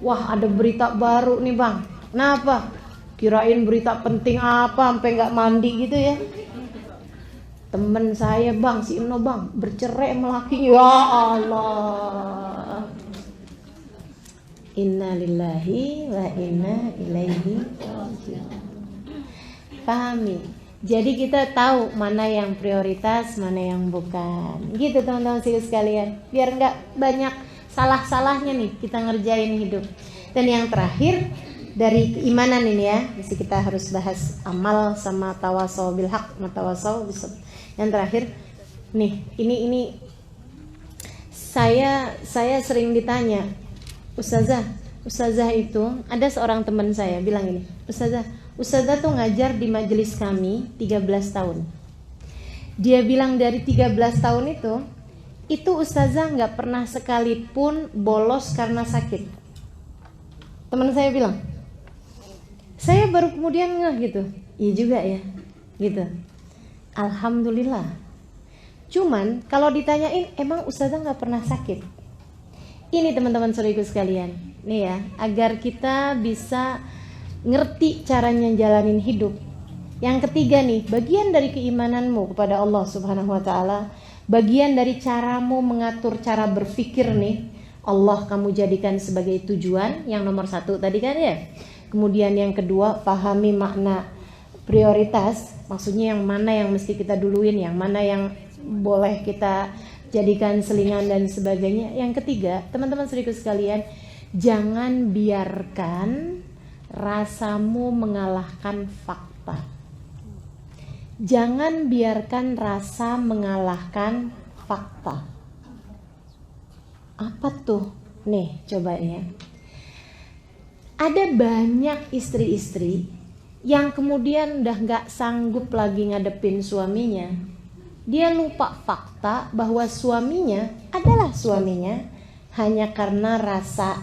Wah, ada berita baru nih bang. Kenapa? Kirain berita penting apa sampai nggak mandi gitu ya. Temen saya bang, si Eno bang, bercerai sama lakinya. Ya Allah. Inna lillahi wa inna ilaihi raji'un. Pahami? Jadi kita tahu mana yang prioritas, mana yang bukan. Gitu teman-teman sekalian. Biar nggak banyak salah-salahnya nih kita ngerjain hidup. Dan yang terakhir dari keimanan ini ya, mesti kita harus bahas amal sama tawasau bil haq, tawasau bis sabr. Yang terakhir nih, ini saya sering ditanya, Ustazah itu, ada seorang teman saya bilang gini, Ustazah tuh ngajar di majelis kami 13 tahun. Dia bilang dari 13 tahun itu Ustazah gak pernah sekalipun bolos karena sakit. Teman saya bilang, saya baru kemudian ngeh gitu. Iya juga ya, gitu. Alhamdulillah. Cuman kalau ditanyain, emang Ustazah gak pernah sakit? Ini teman-teman saudaraku sekalian, nih ya, agar kita bisa ngerti caranya jalanin hidup. Yang ketiga nih, bagian dari keimananmu kepada Allah Subhanahu wa taala, bagian dari caramu mengatur cara berpikir nih, Allah kamu jadikan sebagai tujuan. Yang nomor 1 tadi kan ya. Kemudian yang kedua, pahami makna prioritas, maksudnya yang mana yang mesti kita duluin, yang mana yang boleh kita jadikan selingan dan sebagainya. Yang ketiga, teman-teman saudaraku sekalian, jangan biarkan rasamu mengalahkan fakta. Jangan biarkan rasa mengalahkan fakta. Apa tuh? Nih, coba ya. Ada banyak istri-istri yang kemudian udah gak sanggup lagi ngadepin suaminya. Dia lupa fakta bahwa suaminya adalah suaminya hanya karena rasa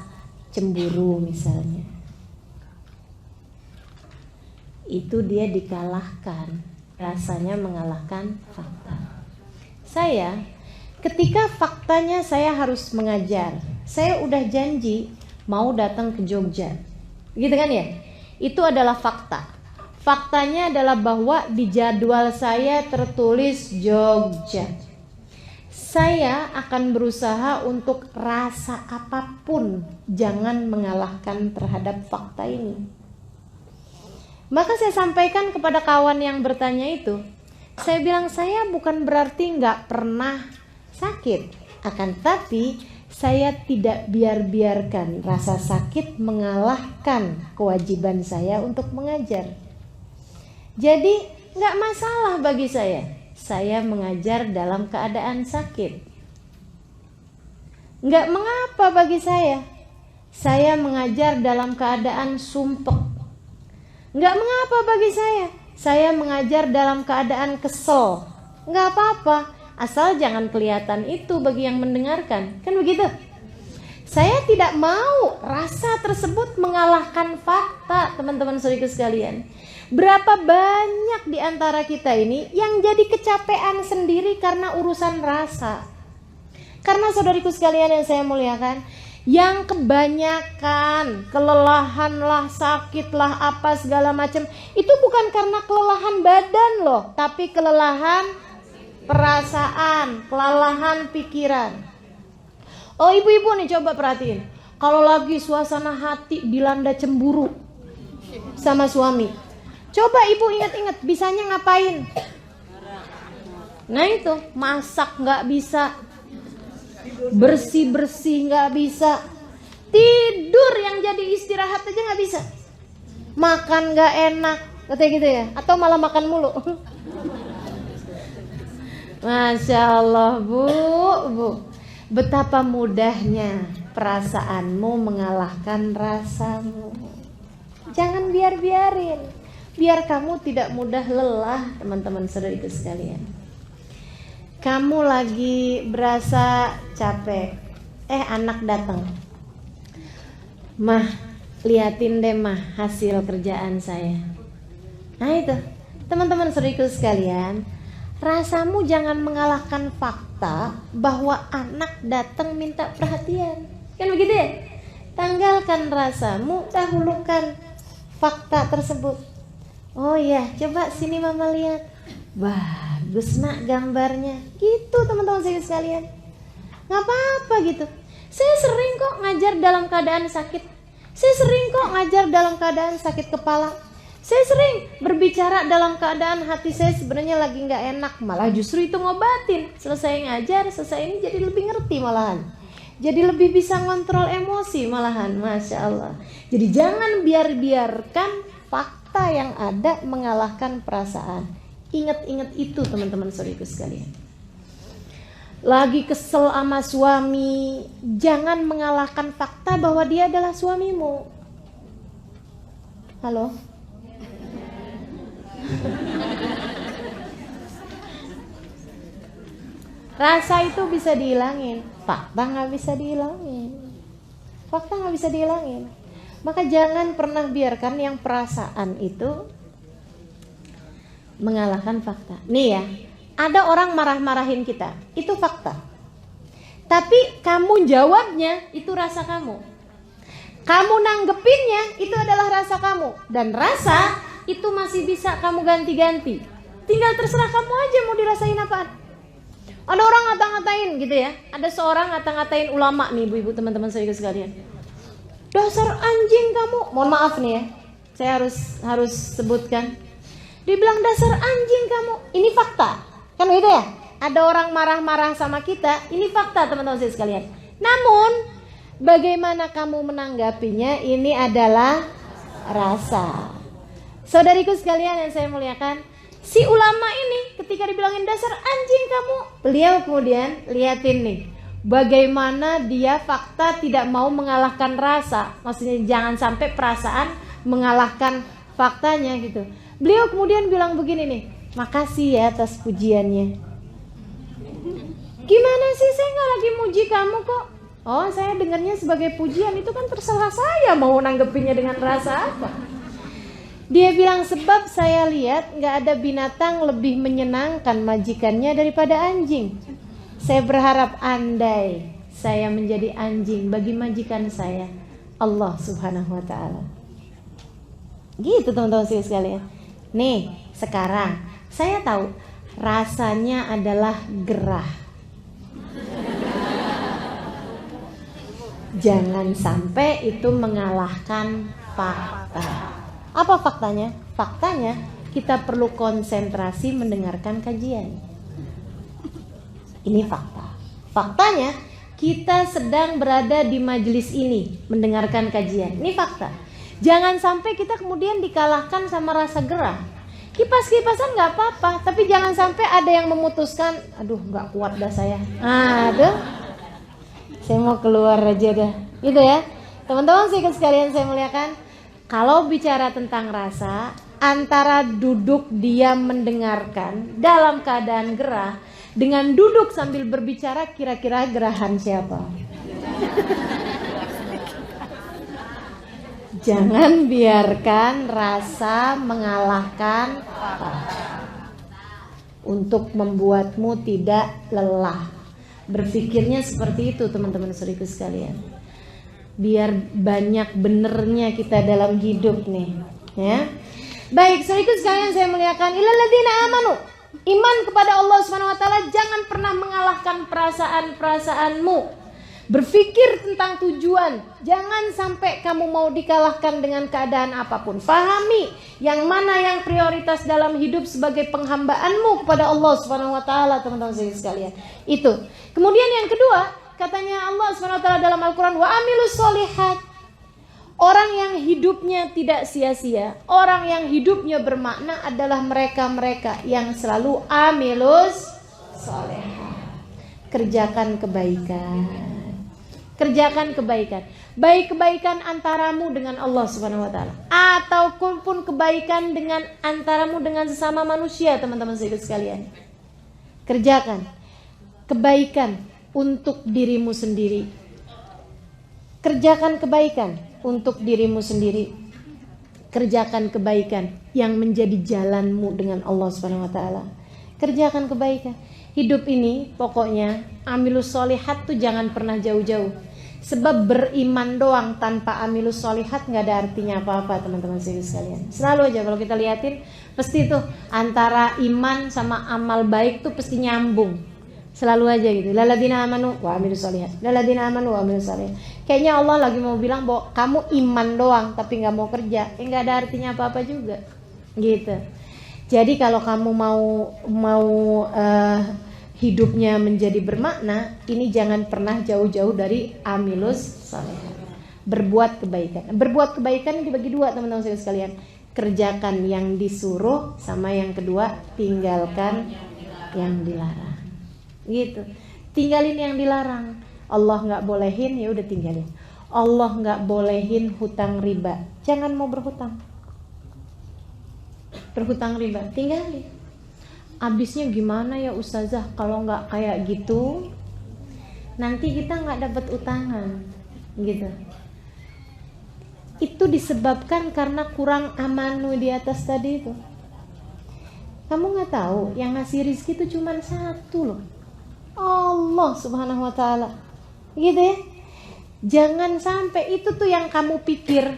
cemburu misalnya. Itu dia dikalahkan, rasanya mengalahkan fakta. Saya, ketika faktanya saya harus mengajar, saya udah janji mau datang ke Jogja, gitu kan ya? Itu adalah fakta. Faktanya adalah bahwa di jadwal saya tertulis Jogja. Saya akan berusaha untuk rasa apapun jangan mengalahkan terhadap fakta ini. Maka saya sampaikan kepada kawan yang bertanya itu, saya bilang saya bukan berarti nggak pernah sakit, akan tapi saya tidak biarkan rasa sakit mengalahkan kewajiban saya untuk mengajar. Jadi nggak masalah bagi saya saya mengajar dalam keadaan sakit. Nggak mengapa bagi saya mengajar dalam keadaan sumpek. Nggak mengapa bagi saya mengajar dalam keadaan kesel. Nggak apa-apa, asal jangan kelihatan itu bagi yang mendengarkan. Kan begitu? Saya tidak mau rasa tersebut mengalahkan fakta, teman-teman saudaraku sekalian. Berapa banyak di antara kita ini yang jadi kecapean sendiri karena urusan rasa. Karena saudariku sekalian yang saya muliakan, yang kebanyakan kelelahan lah, sakit lah, apa segala macam, itu bukan karena kelelahan badan loh, tapi kelelahan perasaan, kelelahan pikiran. Oh ibu-ibu nih coba perhatiin, kalau lagi suasana hati dilanda cemburu sama suami, coba ibu ingat-ingat bisanya ngapain? Nah itu, masak nggak bisa, bersih-bersih nggak bisa, tidur yang jadi istirahat aja nggak bisa, makan nggak enak, katanya gitu ya, atau malah makan mulu. Masya Allah bu, betapa mudahnya perasaanmu mengalahkan rasamu. Jangan biarin, biar kamu tidak mudah lelah, teman-teman saudariku sekalian. Kamu lagi berasa capek, anak datang, mah liatin deh mah hasil kerjaan saya. Nah itu, teman-teman saudariku sekalian, rasamu jangan mengalahkan fakta bahwa anak datang minta perhatian. Kan begitu ya? Tanggalkan rasamu, dahulukan fakta tersebut. Oh iya, coba sini mama lihat. Bagus nak gambarnya. Gitu teman-teman saya sekalian. Gak apa-apa gitu. Saya sering kok ngajar dalam keadaan sakit. Saya sering kok ngajar dalam keadaan sakit kepala. Saya sering berbicara dalam keadaan hati saya sebenarnya lagi gak enak. Malah justru itu ngobatin. Selesai ngajar, selesai ini jadi lebih ngerti malahan. Jadi lebih bisa ngontrol emosi malahan. Masya Allah. Jadi jangan biarkan fakta yang ada mengalahkan perasaan. Ingat-ingat itu teman-teman saudaraku sekalian. Lagi kesel sama suami, jangan mengalahkan fakta bahwa dia adalah suamimu. Halo? Rasa itu bisa dihilangin, fakta gak bisa dihilangin. Fakta gak bisa dihilangin. Maka jangan pernah biarkan yang perasaan itu mengalahkan fakta. Nih ya, ada orang marah-marahin kita, itu fakta. Tapi kamu jawabnya, itu rasa kamu. Kamu nanggepinnya, itu adalah rasa kamu. Dan rasa itu masih bisa kamu ganti-ganti. Tinggal terserah kamu aja mau dirasain apaan. Ada orang ngata-ngatain gitu ya. Ada seorang ngata-ngatain ulama nih ibu-ibu teman-teman saya sekalian. Dasar anjing kamu. Mohon maaf nih ya, saya harus sebutkan. Dibilang dasar anjing kamu. Ini fakta. Kan gitu ya? Ada orang marah-marah sama kita. Ini fakta teman-teman saya sekalian. Namun bagaimana kamu menanggapinya, ini adalah rasa. Saudariku sekalian yang saya muliakan, si ulama ini ketika dibilangin dasar anjing kamu, beliau kemudian liatin nih, bagaimana dia fakta tidak mau mengalahkan rasa. Maksudnya jangan sampai perasaan mengalahkan faktanya gitu. Beliau kemudian bilang begini nih, makasih ya atas pujiannya. Gimana sih, saya gak lagi muji kamu kok. Oh, saya dengarnya sebagai pujian, itu kan terserah saya mau nanggepinnya dengan rasa apa. Dia bilang sebab saya lihat gak ada binatang lebih menyenangkan majikannya daripada anjing. Saya berharap andai saya menjadi anjing bagi majikan saya, Allah subhanahu wa ta'ala. Gitu teman-teman sekalian. Nih sekarang saya tahu rasanya adalah gerah. Jangan sampai itu mengalahkan fakta. Apa faktanya? Faktanya kita perlu konsentrasi mendengarkan kajian. Ini fakta. Faktanya kita sedang berada di majelis ini mendengarkan kajian. Ini fakta. Jangan sampai kita kemudian dikalahkan sama rasa gerah. Kipas-kipasan nggak apa-apa, tapi jangan sampai ada yang memutuskan, aduh nggak kuat dah saya. Aduh, saya mau keluar aja dah. Gitu ya. Teman-teman sekalian saya muliakan, kalau bicara tentang rasa, antara duduk diam mendengarkan dalam keadaan gerah dengan duduk sambil berbicara, kira-kira gerahan siapa? Jangan biarkan rasa mengalahkan untuk membuatmu tidak lelah. Berpikirnya seperti itu teman-teman saudaraku sekalian. Biar banyak benernya kita dalam hidup nih, ya. Baik, saudaraku sekalian saya muliakan, illalladzina amanu. Iman kepada Allah Subhanahu wa taala, jangan pernah mengalahkan perasaan-perasaanmu. Berpikir tentang tujuan, jangan sampai kamu mau dikalahkan dengan keadaan apapun. Pahami yang mana yang prioritas dalam hidup sebagai penghambaanmu kepada Allah Subhanahu wa taala, teman-teman sekalian. Itu. Kemudian yang kedua, katanya Allah Subhanahu wa taala dalam Al-Qur'an, wa amilus sholihat. Orang yang hidupnya tidak sia-sia, orang yang hidupnya bermakna adalah mereka-mereka yang selalu amilus sholihat. Kerjakan kebaikan. Kerjakan kebaikan, baik kebaikan antaramu dengan Allah Subhanahu wa taala ataupun kebaikan dengan antaramu dengan sesama manusia, teman-teman sekalian. Kerjakan kebaikan untuk dirimu sendiri. Kerjakan kebaikan untuk dirimu sendiri. Kerjakan kebaikan yang menjadi jalanmu dengan Allah Subhanahu wa taala. Kerjakan kebaikan. Hidup ini pokoknya amilus sholihat tuh jangan pernah jauh-jauh. Sebab beriman doang tanpa amilus sholihat nggak ada artinya apa-apa, teman-teman sekalian. Selalu aja kalau kita liatin, pasti tuh antara iman sama amal baik tuh pasti nyambung. Selalu aja gitu. Lalladzina amanu wa amilus sholihat. Lalladzina amanu wa amilus sholihat. Kayaknya Allah lagi mau bilang bahwa kamu iman doang tapi nggak mau kerja, nggak ada artinya apa-apa juga. Gitu. Jadi kalau kamu mau hidupnya menjadi bermakna, ini jangan pernah jauh-jauh dari amilus sholihat. Berbuat kebaikan. Berbuat kebaikan dibagi dua, teman-teman sekalian. Kerjakan yang disuruh, sama yang kedua tinggalkan yang dilarang. Gitu. Tinggalin yang dilarang. Allah nggak bolehin, ya udah tinggalin. Allah nggak bolehin hutang riba. Jangan mau berhutang. Berhutang riba, tinggalin. Abisnya gimana ya ustazah kalau nggak kayak gitu? Nanti kita nggak dapat utangan, gitu. Itu disebabkan karena kurang amanu di atas tadi itu. Kamu nggak tahu yang ngasih rizki itu cuma satu loh, Allah Subhanahu wa taala. Gitu ya. Jangan sampai itu tuh yang kamu pikir,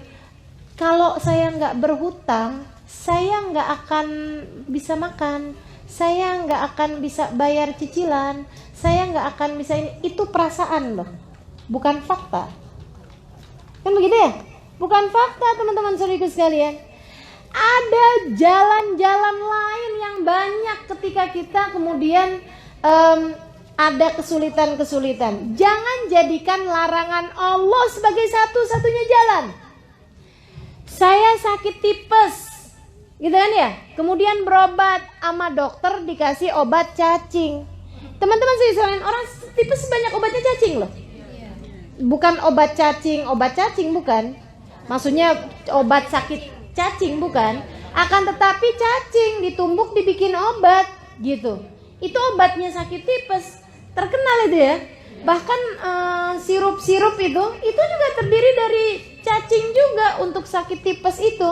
kalau saya nggak berhutang, saya nggak akan bisa makan, saya nggak akan bisa bayar cicilan, saya nggak akan bisa ini. Itu perasaan loh, bukan fakta. Kan begitu ya? Bukan fakta, teman-teman saudaraku sekalian. Ada jalan-jalan lain yang banyak ketika kita kemudian ada kesulitan-kesulitan. Jangan jadikan larangan Allah sebagai satu-satunya jalan. Saya sakit tipes, gitu kan ya? Kemudian berobat sama dokter dikasih obat cacing. Teman-teman sekalian, orang tipes banyak obatnya cacing loh. Bukan obat cacing bukan. Maksudnya obat sakit cacing bukan. Akan tetapi cacing ditumbuk dibikin obat gitu. Itu obatnya sakit tipes. Terkenal itu ya. Bahkan sirup-sirup itu juga terdiri dari cacing juga untuk sakit tipes itu.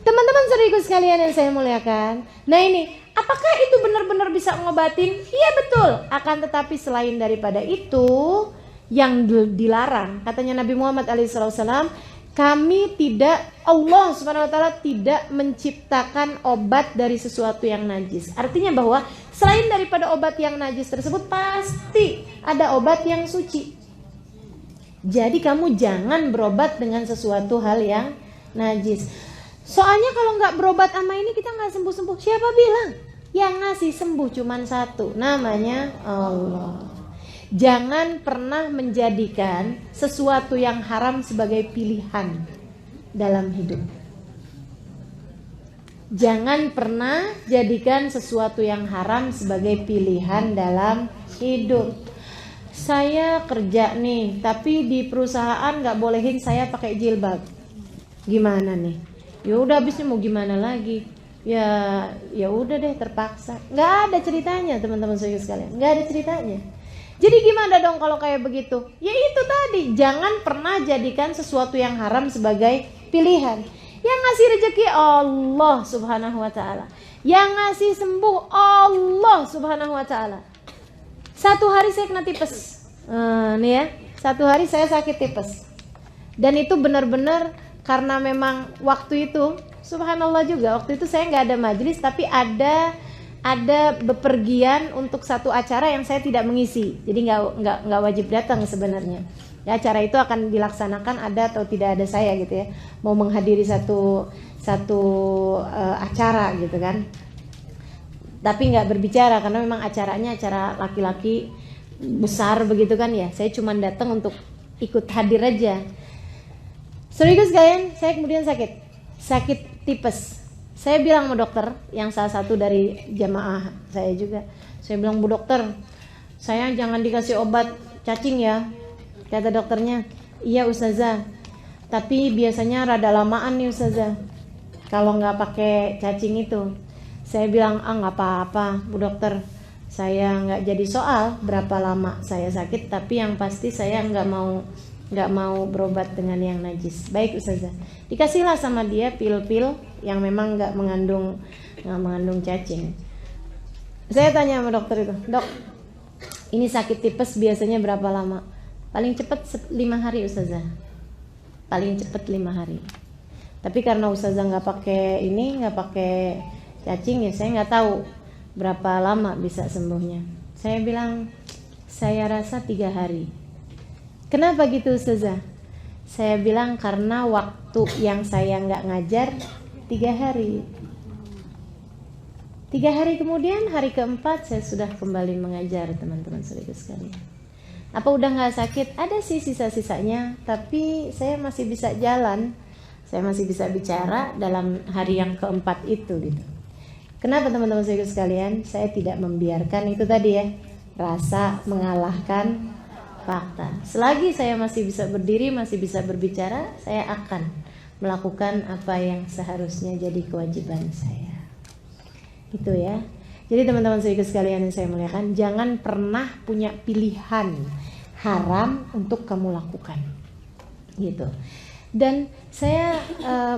Teman-teman saudaraku sekalian yang saya muliakan. Nah ini, apakah itu benar-benar bisa ngobatin? Iya betul. Akan tetapi selain daripada itu yang dilarang, katanya Nabi Muhammad SAW, kami tidak, Allah Subhanahu wa taala tidak menciptakan obat dari sesuatu yang najis. Artinya bahwa selain daripada obat yang najis tersebut pasti ada obat yang suci. Jadi kamu jangan berobat dengan sesuatu hal yang najis. Soalnya kalau nggak berobat sama ini kita nggak sembuh-sembuh. Siapa bilang? Yang ngasih sembuh cuman satu, namanya Allah. Jangan pernah menjadikan sesuatu yang haram sebagai pilihan dalam hidup. Jangan pernah jadikan sesuatu yang haram sebagai pilihan dalam hidup. Saya kerja nih, tapi di perusahaan nggak bolehin saya pakai jilbab. Gimana nih? Ya udah, habisnya mau gimana lagi? Ya udah deh, terpaksa. Nggak ada ceritanya, teman-teman sekalian. Nggak ada ceritanya. Jadi gimana dong kalau kayak begitu? Ya itu tadi, jangan pernah jadikan sesuatu yang haram sebagai pilihan. Yang ngasih rezeki Allah Subhanahu wa taala. Yang ngasih sembuh Allah Subhanahu wa taala. Satu hari saya kena tipes. Nih ya, satu hari saya sakit tipes. Dan itu benar-benar karena memang waktu itu, subhanallah juga, waktu itu saya nggak ada majelis, tapi ada bepergian untuk satu acara yang saya tidak mengisi. Jadi nggak wajib datang sebenarnya. Ya, acara itu akan dilaksanakan ada atau tidak ada saya gitu ya. Mau menghadiri satu acara gitu kan. Tapi nggak berbicara karena memang acaranya acara laki-laki besar begitu kan ya. Saya cuma datang untuk ikut hadir aja. Sekaligus kalian, saya kemudian sakit tipes. Saya bilang sama dokter yang salah satu dari jamaah saya juga. Saya bilang, Bu dokter, saya jangan dikasih obat cacing ya. Kata dokternya, iya Ustazah, tapi biasanya rada lamaan nih Ustazah kalau nggak pakai cacing itu. Saya bilang, nggak apa-apa Bu dokter, saya nggak jadi soal berapa lama saya sakit, tapi yang pasti saya nggak mau berobat dengan yang najis. Baik Ustazah. Dikasihlah sama dia pil-pil yang memang nggak mengandung cacing. Saya tanya sama dokter itu, Dok, ini sakit tipes biasanya berapa lama? Paling cepat 5 hari Ustazah. Paling cepat 5 hari. Tapi karena Ustazah nggak pakai cacing ya, saya nggak tahu berapa lama bisa sembuhnya. Saya bilang, saya rasa 3 hari. Kenapa gitu Ustazah? Saya bilang karena waktu yang saya nggak ngajar 3 hari. 3 hari kemudian, hari keempat saya sudah kembali mengajar teman-teman saudara sekalian. Apa udah nggak sakit? Ada sih sisa-sisanya, tapi saya masih bisa jalan, saya masih bisa bicara dalam hari yang keempat itu gitu. Kenapa teman-teman saudara sekalian? Saya tidak membiarkan itu tadi ya, rasa mengalahkan fakta. Selagi saya masih bisa berdiri, masih bisa berbicara, saya akan melakukan apa yang seharusnya jadi kewajiban saya. Gitu ya. Jadi teman-teman saudara sekalian yang saya muliakan, jangan pernah punya pilihan haram untuk kamu lakukan. Gitu. Dan saya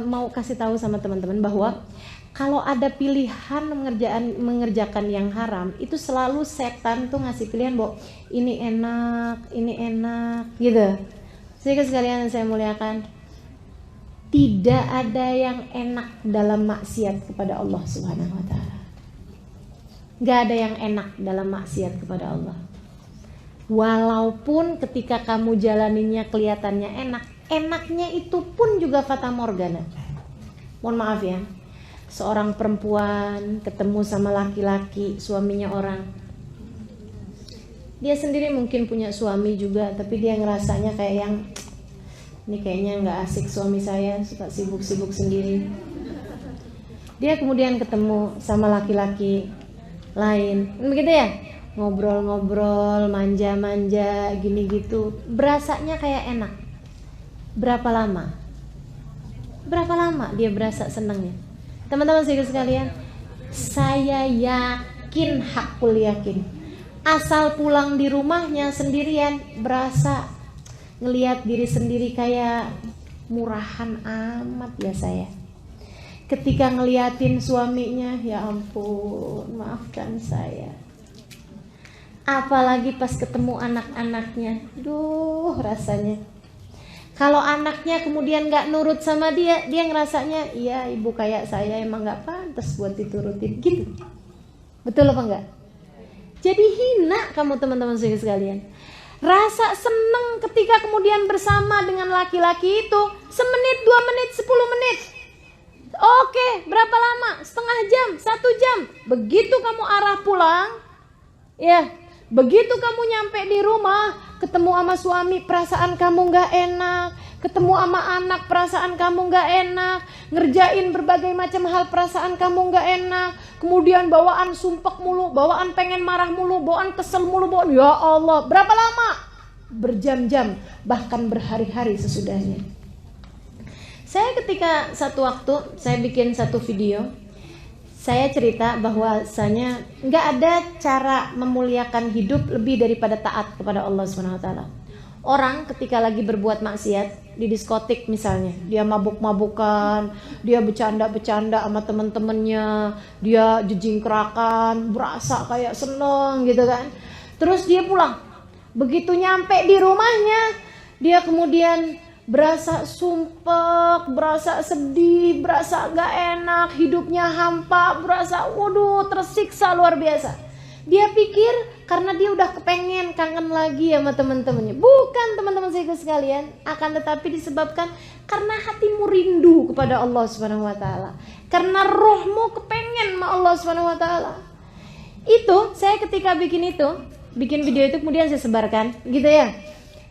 mau kasih tahu sama teman-teman bahwa kalau ada pilihan mengerjakan yang haram, itu selalu setan tuh ngasih pilihan bahwa ini enak gitu. Saudara sekalian yang saya muliakan, tidak ada yang enak dalam maksiat kepada Allah Subhanahu wa taala. Gak ada yang enak dalam maksiat kepada Allah. Walaupun ketika kamu jalaninnya kelihatannya enak, enaknya itu pun juga fata morgana. Mohon maaf ya, seorang perempuan ketemu sama laki-laki, suaminya orang. Dia sendiri mungkin punya suami juga, tapi dia ngerasanya kayak yang, ini kayaknya gak asik suami saya, suka sibuk-sibuk sendiri. Dia kemudian ketemu sama laki-laki lain, begitu ya, ngobrol-ngobrol, manja-manja, gini gitu, berasanya kayak enak. Berapa lama dia berasa senangnya? Teman-teman sekalian, saya yakin, hakul yakin, asal pulang di rumahnya sendirian, berasa ngelihat diri sendiri kayak murahan amat ya saya. Ketika ngeliatin suaminya, ya ampun, maafkan saya. Apalagi pas ketemu anak-anaknya, duh rasanya. Kalau anaknya kemudian gak nurut sama dia, dia ngerasanya, iya ibu kayak saya emang gak pantas buat diturutin, gitu. Betul apa enggak? Jadi hina kamu teman-teman sekalian. Rasa seneng ketika kemudian bersama dengan laki-laki itu, semenit, 2 menit, 10 menit. Oke, berapa lama? Setengah jam, 1 jam. Begitu kamu arah pulang, ya, begitu kamu nyampe di rumah, ketemu sama suami, perasaan kamu gak enak, Ketemu sama anak perasaan kamu gak enak. Ngerjain berbagai macam hal perasaan kamu gak enak. Kemudian bawaan sumpek mulu, bawaan pengen marah mulu, bawaan kesel mulu, bawaan ya Allah. Berapa lama? Berjam-jam, bahkan berhari-hari sesudahnya. Saya ketika satu waktu saya bikin satu video, saya cerita bahwasanya nggak ada cara memuliakan hidup lebih daripada taat kepada Allah Subhanahu Wa Taala. Orang ketika lagi berbuat maksiat di diskotik misalnya, dia mabuk-mabukan, dia bercanda-bercanda sama temen-temennya, dia jejingkrakan, berasa kayak seneng gitu kan. Terus dia pulang, begitu nyampe di rumahnya, dia kemudian berasa sumpek, berasa sedih, berasa gak enak, hidupnya hampa, berasa waduh tersiksa luar biasa. Dia pikir karena dia udah kepengen kangen lagi sama teman-temannya. Bukan teman-teman saya sekalian, akan tetapi disebabkan karena hatimu rindu kepada Allah Subhanahu Wa Taala, karena rohmu kepengen sama Allah Subhanahu Wa Taala. Itu saya ketika bikin video itu kemudian saya sebarkan, gitu ya.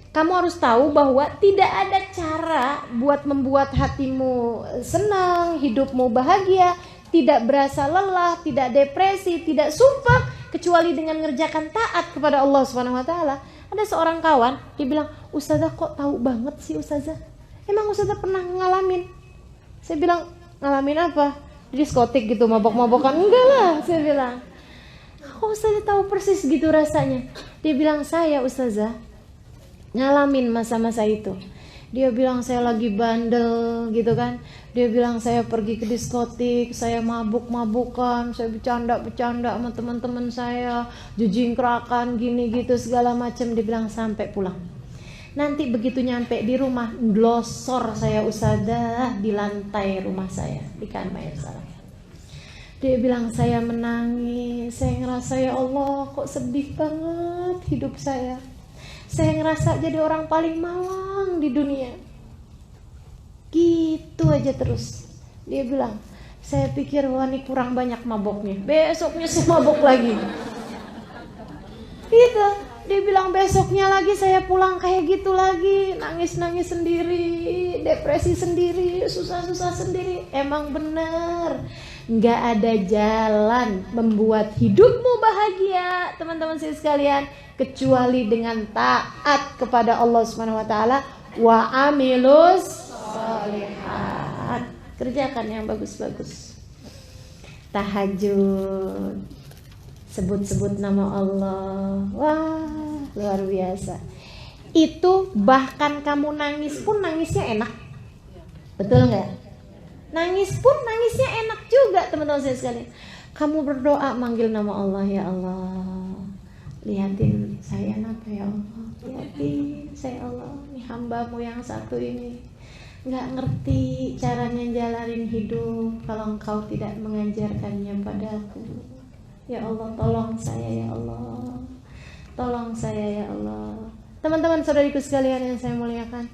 Kamu harus tahu bahwa tidak ada cara buat membuat hatimu senang, hidupmu bahagia, tidak berasa lelah, tidak depresi, tidak sumpah, kecuali dengan ngerjakan taat kepada Allah Subhanahu Wa Taala. Ada seorang kawan, dia bilang, Ustazah kok tahu banget sih Ustazah? Emang Ustazah pernah ngalamin? Saya bilang, ngalamin apa? Di diskotik gitu, mabok-mabokan? Enggak lah, saya bilang. Kok Ustazah tahu persis gitu rasanya? Dia bilang, saya Ustazah ngalamin masa-masa itu. Dia bilang saya lagi bandel gitu kan. Dia bilang saya pergi ke diskotik, saya mabuk-mabukan, saya bercanda-bercanda sama teman-teman saya, jejingkrakan gini gitu segala macam. Dia bilang sampai pulang. Nanti begitu nyampe di rumah, glosor saya Ustazah di lantai rumah saya, di kamar saya. Dia bilang saya menangis, saya ngerasa ya Allah kok sedih banget hidup saya. Saya ngerasa jadi orang paling malang di dunia. Gitu aja terus. Dia bilang, saya pikir wah ini kurang banyak maboknya. Besoknya saya mabok lagi. Gitu. Dia bilang besoknya lagi saya pulang kayak gitu lagi. Nangis-nangis sendiri, depresi sendiri, susah-susah sendiri. Emang bener. Nggak ada jalan membuat hidupmu bahagia, teman-teman saya sekalian, kecuali dengan taat kepada Allah Subhanahu Wa Taala. Wa amilus sholihat, kerjakan yang bagus-bagus. Tahajud, sebut-sebut nama Allah, wah luar biasa. Itu bahkan kamu nangis pun nangisnya enak, betul nggak? Nangis pun nangisnya enak juga teman-teman saya sekalian. Kamu berdoa manggil nama Allah, ya Allah, lihatin saya apa ya Allah, lihatin saya Allah, nih hambamu yang satu ini nggak ngerti caranya jalanin hidup kalau Engkau tidak mengajarkannya padaku. Ya Allah tolong saya ya Allah, tolong saya ya Allah. Teman-teman saudariku sekalian yang saya muliakan,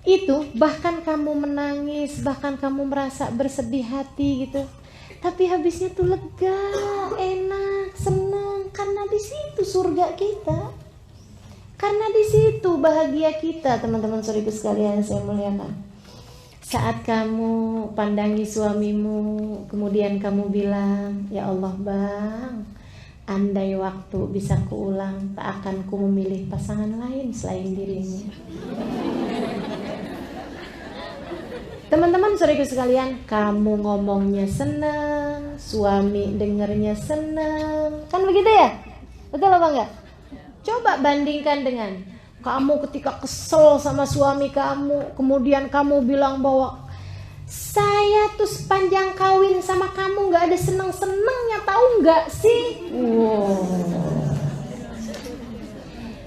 itu bahkan kamu menangis, bahkan kamu merasa bersedih hati gitu, tapi habisnya tuh lega, enak, senang, karena di situ surga kita, karena di situ bahagia kita. Teman-teman saudariku sekalian saya muliakan, saat kamu pandangi suamimu, kemudian kamu bilang, ya Allah Bang, andai waktu bisa kuulang, tak akan ku memilih pasangan lain selain dirimu. Teman-teman saudaraku sekalian, kamu ngomongnya senang, suami dengernya senang, kan begitu ya? Betul apa enggak? Coba bandingkan dengan kamu ketika kesel sama suami kamu, kemudian kamu bilang bahwa saya tuh sepanjang kawin sama kamu gak ada seneng-senengnya, tahu gak sih? Wow.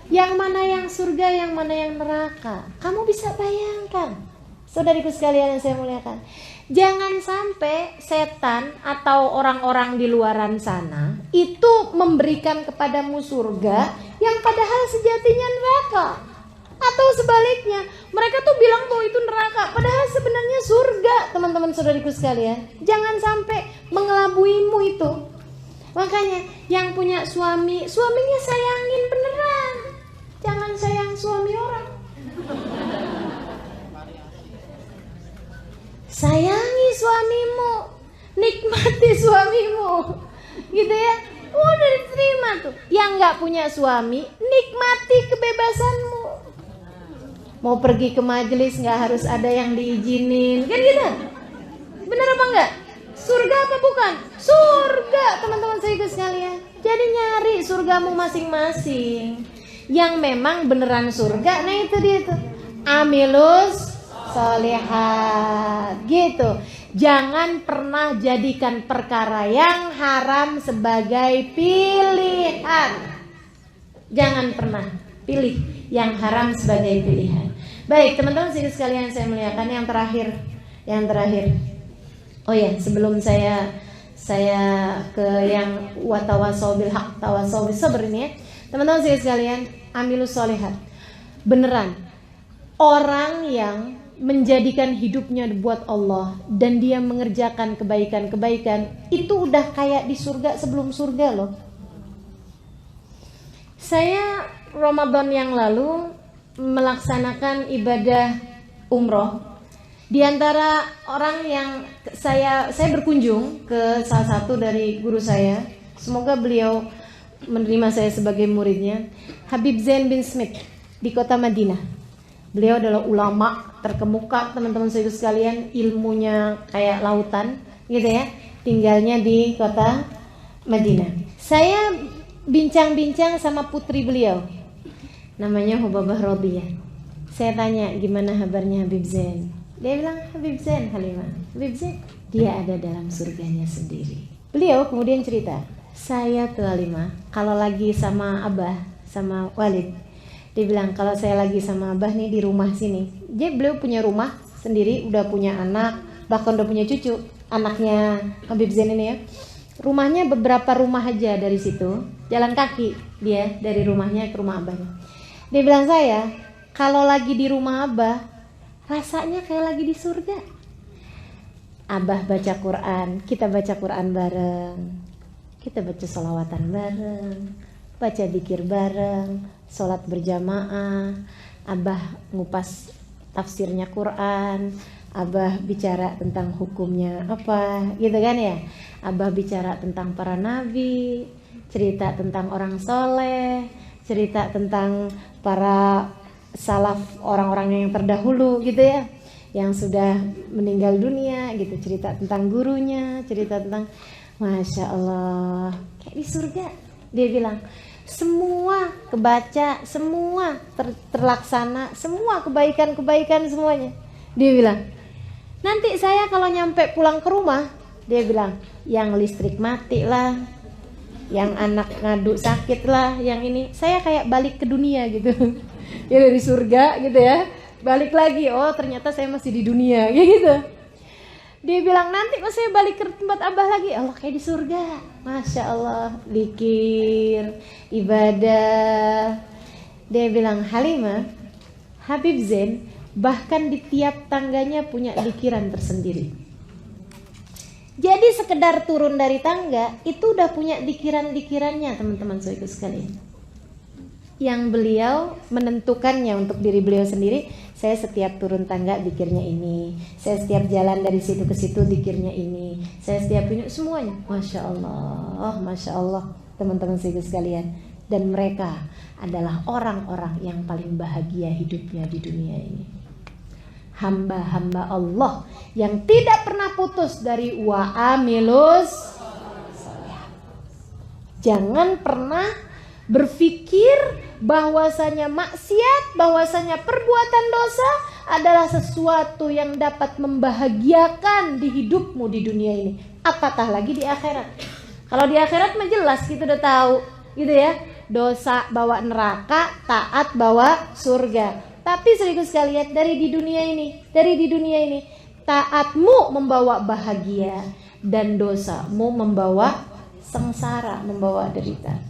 Yang mana yang surga, yang mana yang neraka? Kamu bisa bayangkan. Saudariku sekalian yang saya muliakan, jangan sampai setan atau orang-orang di luaran sana itu memberikan kepadamu surga yang padahal sejatinya neraka. Atau sebaliknya, mereka tuh bilang bahwa itu neraka padahal sebenarnya surga. Teman-teman saudariku sekalian, jangan sampai mengelabuimu itu. Makanya yang punya suami, suaminya sayangin beneran, jangan sayang suami orang. Sayangi suamimu, nikmati suamimu, gitu ya. Udah diterima tuh. Yang nggak punya suami, nikmati kebebasanmu. Mau pergi ke majelis nggak harus ada yang diizinin, kan gitu? Bener apa enggak? Surga apa bukan? Surga, teman-teman saya sekalian. Jadi nyari surgamu masing-masing. Yang memang beneran surga, nah itu dia tuh. Amilus sholihat, gitu. Jangan pernah jadikan perkara yang haram sebagai pilihan. Jangan pernah pilih yang haram sebagai pilihan. Baik, teman-teman sekalian saya muliakan, yang terakhir. Oh ya, sebelum saya ke yang watawasau bil haq tawasau bis sabr ini ya. Teman-teman sekalian, amilus sholihat. Beneran, orang yang menjadikan hidupnya buat Allah dan dia mengerjakan kebaikan-kebaikan, itu udah kayak di surga sebelum surga loh. Saya Ramadan yang lalu melaksanakan ibadah umroh. Di antara orang yang saya berkunjung ke salah satu dari guru saya, semoga beliau menerima saya sebagai muridnya, Habib Zain bin Smith di kota Madinah. Beliau adalah ulama terkemuka, teman-teman saya sekalian, ilmunya kayak lautan, gitu ya. Tinggalnya di kota Madinah. Saya bincang-bincang sama putri beliau, namanya Hubabah Rodiyah. Saya tanya, gimana kabarnya Habib Zain? Dia bilang, Habib Zain, Halimah, Habib Zain, dia ada dalam surganya sendiri. Beliau kemudian cerita, saya tuh Halimah, kalau lagi sama Abah, sama Walid, dia bilang, kalau saya lagi sama Abah nih di rumah sini, dia beliau punya rumah sendiri, udah punya anak, bahkan udah punya cucu, anaknya Habib Zain ini ya. Rumahnya beberapa rumah aja dari situ, jalan kaki dia dari rumahnya ke rumah Abahnya. Dia bilang, saya kalau lagi di rumah Abah, rasanya kayak lagi di surga. Abah baca Quran, kita baca Quran bareng, kita baca sholawatan bareng, baca dzikir bareng, sholat berjamaah. Abah ngupas tafsirnya Quran, Abah bicara tentang hukumnya apa, gitu kan ya. Abah bicara tentang para nabi, cerita tentang orang soleh, cerita tentang para salaf, orang-orang yang terdahulu gitu ya, yang sudah meninggal dunia gitu, cerita tentang gurunya, cerita tentang, Masya Allah, kayak di surga. Dia bilang, semua kebaca, semua terlaksana, semua kebaikan-kebaikan semuanya. Dia bilang, nanti saya kalau nyampe pulang ke rumah, dia bilang, yang listrik mati lah, yang anak ngadu sakit lah, yang ini, saya kayak balik ke dunia gitu. Ya dari surga gitu ya, balik lagi, oh ternyata saya masih di dunia gitu. Dia bilang, nanti pas saya balik ke tempat Abah lagi, Allah kayak di surga. Masya Allah, zikir, ibadah. Dia bilang, Halimah, Habib Zain bahkan di tiap tangganya punya zikiran tersendiri. Jadi sekedar turun dari tangga itu udah punya zikiran-zikirannya, teman-teman saudara sekalian. Yang beliau menentukannya untuk diri beliau sendiri. Saya setiap turun tangga zikirnya ini, saya setiap jalan dari situ ke situ zikirnya ini, saya setiap ini, semuanya Masya Allah teman-teman saudara sekalian. Dan mereka adalah orang-orang yang paling bahagia hidupnya di dunia ini, hamba-hamba Allah yang tidak pernah putus dari wa'amilus. Jangan pernah berpikir bahwasanya maksiat, bahwasanya perbuatan dosa adalah sesuatu yang dapat membahagiakan di hidupmu di dunia ini, apatah lagi di akhirat. Kalau di akhirat mah jelas kita udah tahu gitu ya, dosa bawa neraka, taat bawa surga. Tapi saudaraku sekalian, dari di dunia ini taatmu membawa bahagia dan dosamu membawa sengsara, membawa derita.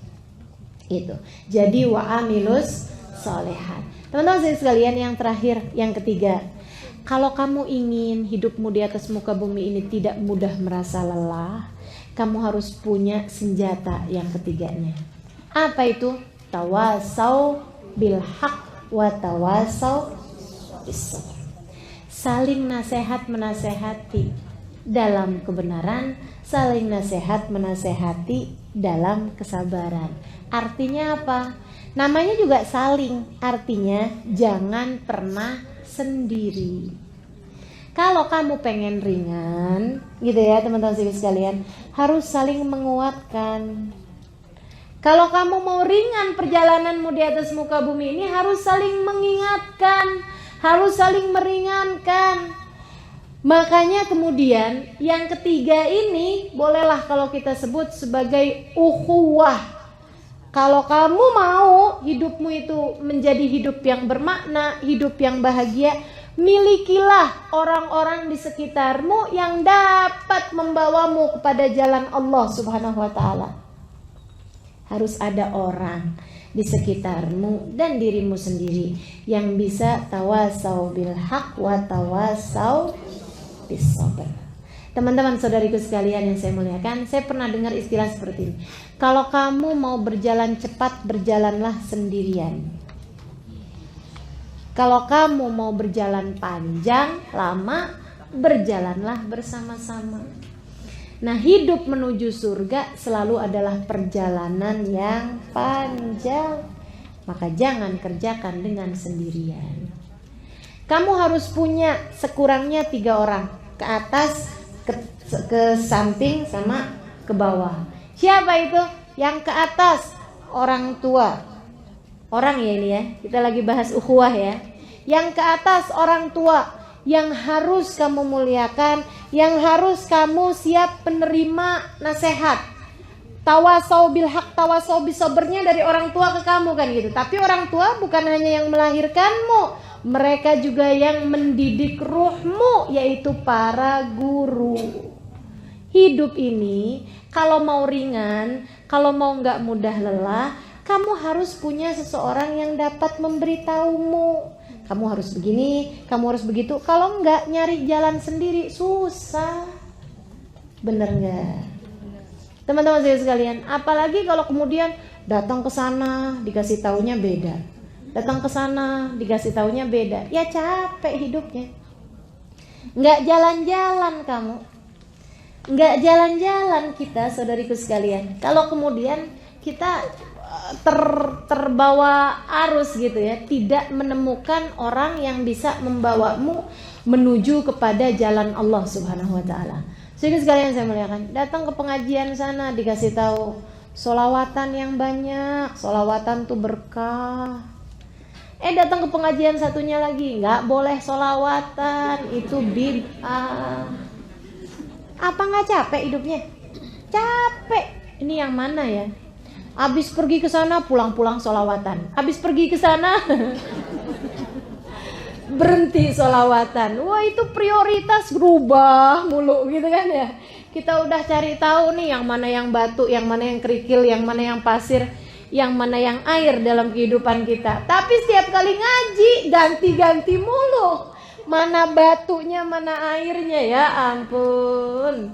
Itu. Jadi wa'amilus sholehat. Teman-teman sekalian, yang terakhir, yang ketiga, kalau kamu ingin hidupmu di atas muka bumi ini tidak mudah merasa lelah, kamu harus punya senjata yang ketiganya. Apa itu? Tawasau bil haq wa tawasau bis sabr. saling nasihat menasehati dalam kebenaran, saling nasihat menasehati dalam kesabaran. Artinya apa? Namanya juga saling, artinya jangan pernah sendiri. Kalau kamu pengen ringan, gitu ya teman-teman sekalian, harus saling menguatkan. Kalau kamu mau ringan perjalananmu di atas muka bumi ini, harus saling mengingatkan, harus saling meringankan. Makanya kemudian yang ketiga ini bolehlah kalau kita sebut sebagai ukhuwah. Kalau kamu mau hidupmu itu menjadi hidup yang bermakna, hidup yang bahagia, milikilah orang-orang di sekitarmu yang dapat membawamu kepada jalan Allah Subhanahu wa ta'ala. Harus ada orang di sekitarmu dan dirimu sendiri yang bisa tawasau bil haq wa tawasau bis sabr. Teman-teman saudariku sekalian yang saya muliakan, saya pernah dengar istilah seperti ini. Kalau kamu mau berjalan cepat, berjalanlah sendirian. Kalau kamu mau berjalan panjang, lama, berjalanlah bersama-sama. Nah, hidup menuju surga selalu adalah perjalanan yang panjang. Maka jangan kerjakan dengan sendirian. Kamu harus punya sekurangnya 3 orang, ke atas, ke samping, sama ke bawah. Siapa itu? Yang ke atas, orang tua. Orang ya ini ya, kita lagi bahas ukhuwah ya. Yang ke atas orang tua, yang harus kamu muliakan, yang harus kamu siap penerima nasihat. Tawasau bil haq, tawasau bis sabrnya dari orang tua ke kamu kan gitu. Tapi orang tua bukan hanya yang melahirkanmu, mereka juga yang mendidik ruhmu, yaitu para guru. Hidup ini kalau mau ringan, kalau mau gak mudah lelah, kamu harus punya seseorang yang dapat memberitahumu. Kamu harus begini, kamu harus begitu. Kalau enggak, nyari jalan sendiri susah. Bener enggak? Teman-teman saya sekalian, apalagi kalau kemudian datang ke sana dikasih taunya beda. Datang ke sana dikasih taunya beda. Ya capek hidupnya. Enggak jalan-jalan kamu. Enggak jalan-jalan kita, saudariku sekalian. Kalau kemudian kita terbawa arus gitu ya, tidak menemukan orang yang bisa membawamu menuju kepada jalan Allah Subhanahu wa taala. Saudara sekalian saya muliakan, datang ke pengajian sana dikasih tahu sholawatan yang banyak, sholawatan tuh berkah. Datang ke pengajian satunya lagi, nggak boleh sholawatan, itu bid'ah. Apa nggak capek hidupnya? Capek. Ini yang mana ya? Habis pergi ke sana pulang-pulang sholawatan. Habis pergi ke sana berhenti sholawatan. Wah, itu prioritas berubah mulu gitu kan ya. Kita udah cari tahu nih yang mana yang batu, yang mana yang kerikil, yang mana yang pasir, yang mana yang air dalam kehidupan kita. Tapi setiap kali ngaji ganti-ganti mulu. Mana batunya, mana airnya, ya ampun.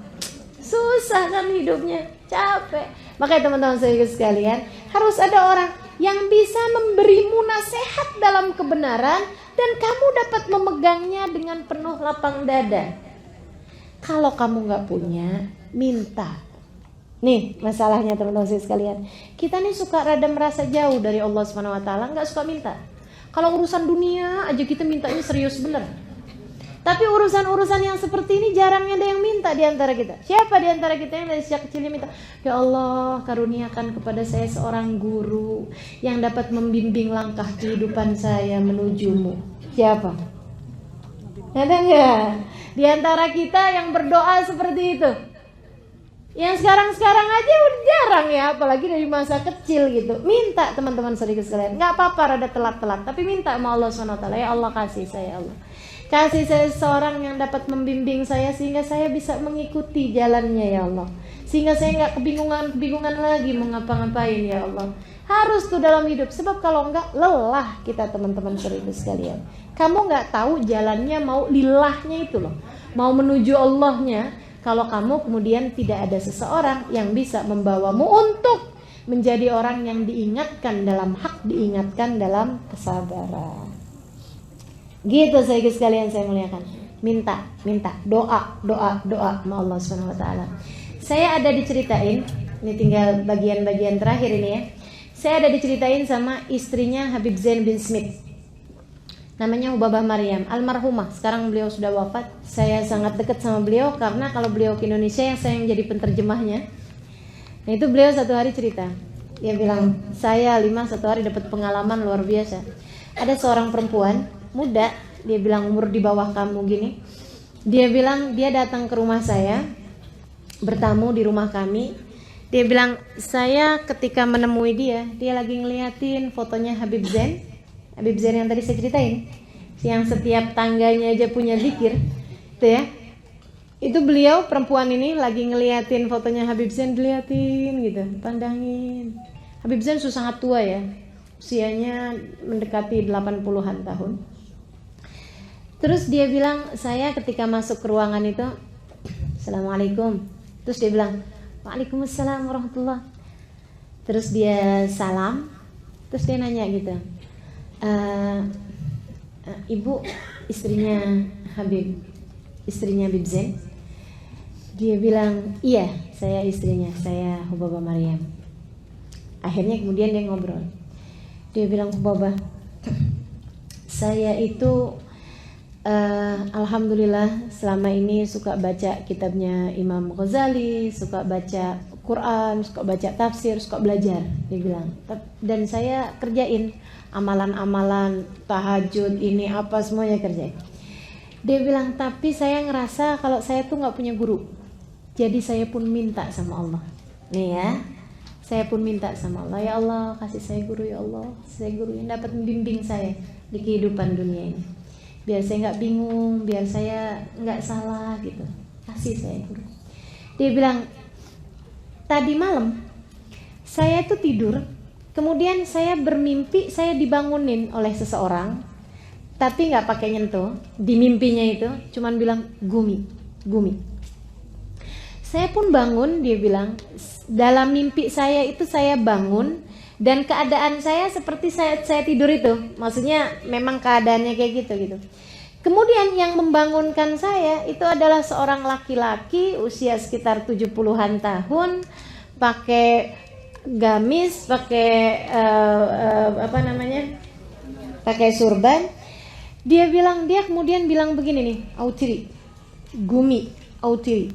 Susah kan hidupnya, capek. Makanya teman-teman saya sekalian, harus ada orang yang bisa memberimu nasihat dalam kebenaran dan kamu dapat memegangnya dengan penuh lapang dada. Kalau kamu gak punya, minta. Nih masalahnya teman-teman saya sekalian, kita nih suka rada merasa jauh dari Allah SWT, gak suka minta. Kalau urusan dunia aja kita mintanya serius bener. Tapi urusan-urusan yang seperti ini jarang ada yang minta di antara kita. Siapa di antara kita yang dari sejak kecilnya minta, ya Allah karuniakan kepada saya seorang guru yang dapat membimbing langkah kehidupan saya menujumu. Siapa? Ada nggak di antara kita yang berdoa seperti itu? Yang sekarang-sekarang aja udah jarang ya, apalagi dari masa kecil gitu. Minta teman-teman sedikit sekalian, nggak apa-apa rada telat-telat, tapi minta sama Allah SWT. Ya Allah kasih saya, Allah kasih saya seorang yang dapat membimbing saya sehingga saya bisa mengikuti jalannya ya Allah. Sehingga saya nggak kebingungan lagi mau ngapa-ngapain ya Allah. Harus tuh dalam hidup, sebab kalau enggak lelah kita teman-teman serius sekalian. Kamu nggak tahu jalannya mau lillahnya itu loh, mau menuju Allahnya. Kalau kamu kemudian tidak ada seseorang yang bisa membawamu untuk menjadi orang yang diingatkan dalam hak, diingatkan dalam kesabaran. Gitu saya sekalian saya muliakan. Minta, doa sama Allah Subhanahu wa taala. Saya ada diceritain, ini tinggal bagian-bagian terakhir ini ya. Saya ada diceritain sama istrinya Habib Zain bin Smith. Namanya Hubabah Maryam, almarhumah. Sekarang beliau sudah wafat. Saya sangat dekat sama beliau karena kalau beliau ke Indonesia yang saya menjadi penterjemahnya. Nah itu beliau satu hari cerita. Dia bilang, saya satu hari dapat pengalaman luar biasa. Ada seorang perempuan muda, dia bilang umur di bawah kamu gini. Dia bilang dia datang ke rumah saya, bertamu di rumah kami. Dia bilang saya ketika menemui dia lagi ngeliatin fotonya Habib Zain yang tadi saya ceritain, yang setiap tangganya aja punya zikir, itu ya. Itu beliau perempuan ini lagi ngeliatin fotonya Habib Zain, diliatin gitu, pandangin. Habib Zain sudah sangat tua ya, usianya mendekati 80-an tahun. Terus dia bilang, saya ketika masuk ke ruangan itu, Assalamualaikum. Terus dia bilang, Waalaikumsalam warahmatullah. Terus dia salam, terus dia nanya gitu, Ibu istrinya Habib Zain? Dia bilang, iya saya istrinya, saya Hubabah Maryam. Akhirnya kemudian dia ngobrol. Dia bilang, Hubabah, saya itu alhamdulillah selama ini suka baca kitabnya Imam Ghazali, suka baca Quran, suka baca tafsir, suka belajar. Dia bilang, dan saya kerjain amalan-amalan tahajud ini apa semuanya kerjain. Dia bilang, tapi saya ngerasa kalau saya tuh nggak punya guru. Jadi saya pun minta sama Allah. Nih ya, saya pun minta sama Allah, ya Allah kasih saya guru, ya Allah, saya guru yang dapat membimbing saya di kehidupan dunia ini. Biar saya nggak bingung, biar saya nggak salah gitu. Kasih saya guru. Dia bilang, tadi malam saya tuh tidur, kemudian saya bermimpi saya dibangunin oleh seseorang, tapi nggak pakai nyentuh. Di mimpinya itu cuman bilang gumi. Saya pun bangun, dia bilang, dalam mimpi saya itu saya bangun dan keadaan saya seperti saya tidur itu. Maksudnya memang keadaannya kayak gitu. Kemudian yang membangunkan saya itu adalah seorang laki-laki usia sekitar 70-an tahun, pakai gamis, pakai pakai surban. Dia kemudian bilang begini nih, autiri,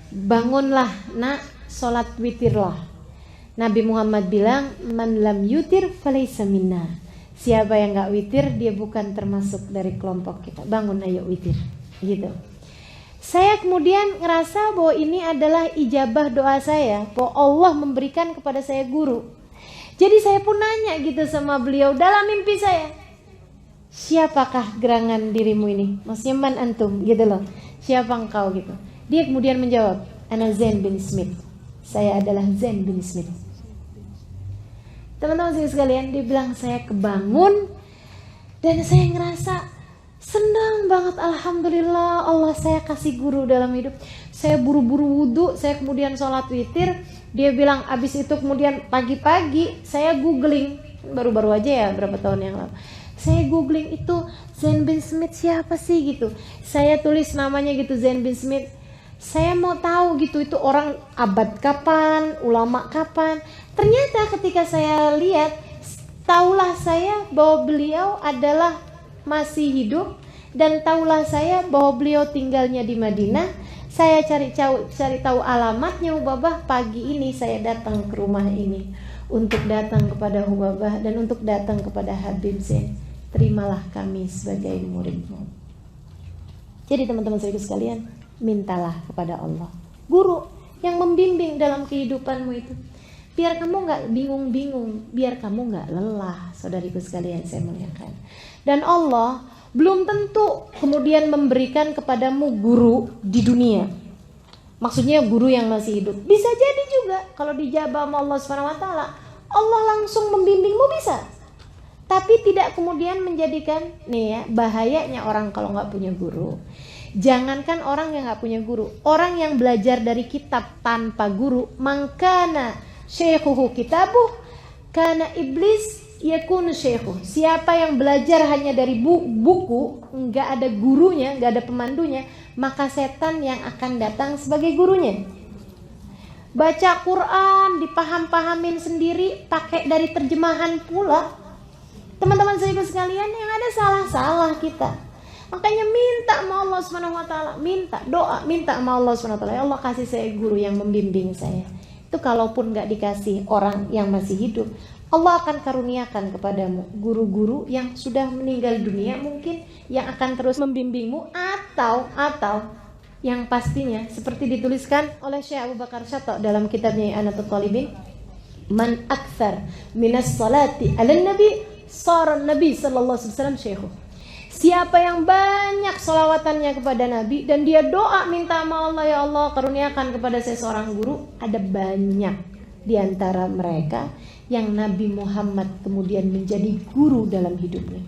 bangunlah nak, sholat witirlah. Nabi Muhammad bilang, man lam yutir falaysa minna. Siapa yang gak witir, dia bukan termasuk dari kelompok kita. Bangun ayo witir, gitu. Saya kemudian ngerasa bahwa ini adalah ijabah doa saya, bahwa Allah memberikan kepada saya guru. Jadi saya pun nanya gitu sama beliau dalam mimpi saya, siapakah gerangan dirimu ini? Maksudnya man antum gitu loh, siapa engkau gitu. Dia kemudian menjawab, ana Zain bin Smith. Saya adalah Zain bin Smith. Teman-teman sekalian, dia bilang saya kebangun dan saya ngerasa senang banget, alhamdulillah Allah saya kasih guru dalam hidup. Saya buru-buru wudhu, saya kemudian sholat witir. Dia bilang abis itu kemudian pagi-pagi saya googling, baru-baru aja ya berapa tahun yang lalu. Saya googling itu Zain bin Smith siapa sih gitu. Saya tulis namanya gitu, Zain bin Smith. Saya mau tahu gitu, itu orang abad kapan, ulama kapan. Ternyata ketika saya lihat, taulah saya bahwa beliau adalah masih hidup, dan taulah saya bahwa beliau tinggalnya di Madinah. Saya cari tahu alamatnya Hubabah. Pagi ini saya datang ke rumah ini untuk datang kepada Hubabah dan untuk datang kepada Habib Zain. Terimalah kami sebagai muridmu. Jadi teman-teman sekalian, mintalah kepada Allah guru yang membimbing dalam kehidupanmu itu, biar kamu gak bingung-bingung, biar kamu gak lelah. Saudariku sekalian saya muliakan. Dan Allah belum tentu kemudian memberikan kepadamu guru di dunia, maksudnya guru yang masih hidup. Bisa jadi juga kalau dijabah sama Allah SWT, Allah langsung membimbingmu bisa. Tapi tidak kemudian menjadikan, nih ya, bahayanya orang kalau gak punya guru. Jangankan orang yang gak punya guru, orang yang belajar dari kitab tanpa guru, mangkana syekhuhu kitabuh, kana iblis yakunu syekhu. Siapa yang belajar hanya dari buku, enggak ada gurunya, enggak ada pemandunya, maka setan yang akan datang sebagai gurunya. Baca Quran dipaham-pahamin sendiri, pakai dari terjemahan pula. Teman-teman saudara sekalian, yang ada salah-salah kita. Makanya minta sama Allah Subhanahu wa taala, minta doa, minta sama Allah Subhanahu wa taala, ya Allah kasih saya guru yang membimbing saya. Itu kalaupun enggak dikasih orang yang masih hidup, Allah akan karuniakan kepadamu guru-guru yang sudah meninggal dunia mungkin, yang akan terus membimbingmu, atau yang pastinya seperti dituliskan oleh Syekh Abu Bakar Syato dalam kitabnya I'anatul Talibin, man aktsar minas salati 'alan nabi sara nabi sallallahu alaihi wasallam syekhu. Siapa yang banyak sholawatannya kepada Nabi dan dia doa minta sama Allah, ya Allah karuniakan kepada saya seorang guru, ada banyak di antara mereka yang Nabi Muhammad kemudian menjadi guru dalam hidupnya.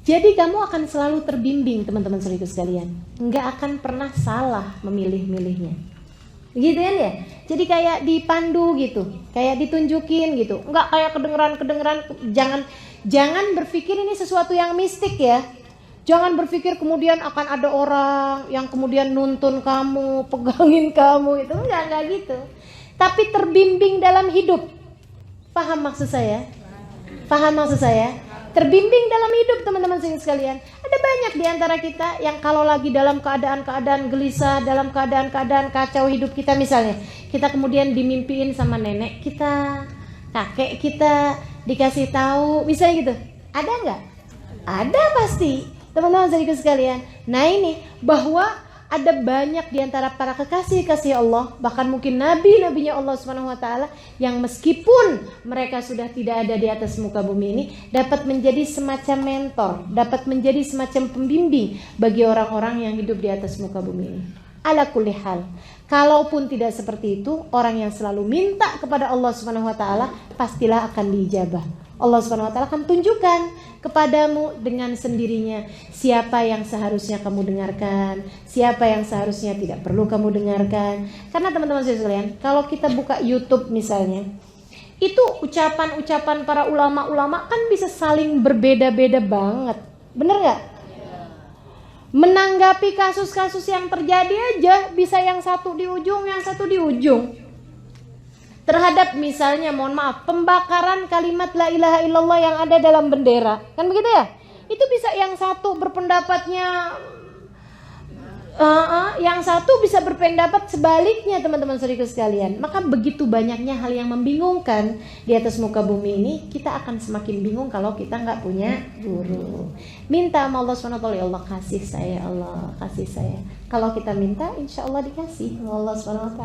Jadi kamu akan selalu terbimbing, teman-teman saudara sekalian. Enggak akan pernah salah memilih-milihnya. Gitu kan ya? Jadi kayak dipandu gitu, kayak ditunjukin gitu. Enggak kayak kedengeran. Jangan berpikir ini sesuatu yang mistik ya. Jangan berpikir kemudian akan ada orang yang kemudian nuntun kamu, pegangin kamu, itu enggak gitu. Tapi terbimbing dalam hidup. Paham maksud saya? Terbimbing dalam hidup, teman-teman sekalian. Ada banyak di antara kita yang kalau lagi dalam keadaan gelisah, dalam keadaan kacau hidup kita, misalnya kita kemudian dimimpiin sama nenek kita, kakek kita, dikasih tahu, misalnya gitu. Ada nggak? Ada pasti, teman-teman sekalian. Nah ini bahwa ada banyak di antara para kekasih Allah, bahkan mungkin nabinya Allah Subhanahu wa taala, yang meskipun mereka sudah tidak ada di atas muka bumi ini, dapat menjadi semacam mentor, dapat menjadi semacam pembimbing bagi orang-orang yang hidup di atas muka bumi ini. Ala kulli hal, kalaupun tidak seperti itu, orang yang selalu minta kepada Allah Subhanahu wa taala pastilah akan diijabah. Allah Subhanahu wa taala akan tunjukkan kepadamu dengan sendirinya siapa yang seharusnya kamu dengarkan, siapa yang seharusnya tidak perlu kamu dengarkan. Karena teman-teman sekalian, kalau kita buka YouTube misalnya, itu ucapan-ucapan para ulama-ulama kan bisa saling berbeda-beda banget. Bener gak? Menanggapi kasus-kasus yang terjadi aja bisa yang satu di ujung, yang satu di ujung. Terhadap misalnya, mohon maaf, pembakaran kalimat la ilaha illallah yang ada dalam bendera, kan begitu ya? Itu bisa yang satu berpendapatnya, yang satu bisa berpendapat sebaliknya, teman-teman saudara sekalian. Maka begitu banyaknya hal yang membingungkan di atas muka bumi ini, kita akan semakin bingung kalau kita nggak punya guru. Minta sama Allah SWT, ya Allah kasih saya, Allah kasih saya. Kalau kita minta, insya Allah dikasih Allah SWT.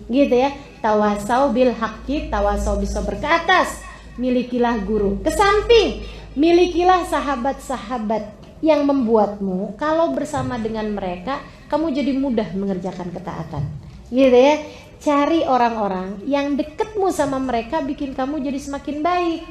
Gitu ya. Tawasau bil haqqi, tawasau bisabr. Ke atas, milikilah guru. Ke samping, milikilah sahabat-sahabat yang membuatmu kalau bersama dengan mereka kamu jadi mudah mengerjakan ketaatan. Gitu ya. Cari orang-orang yang dekatmu sama mereka, bikin kamu jadi semakin baik.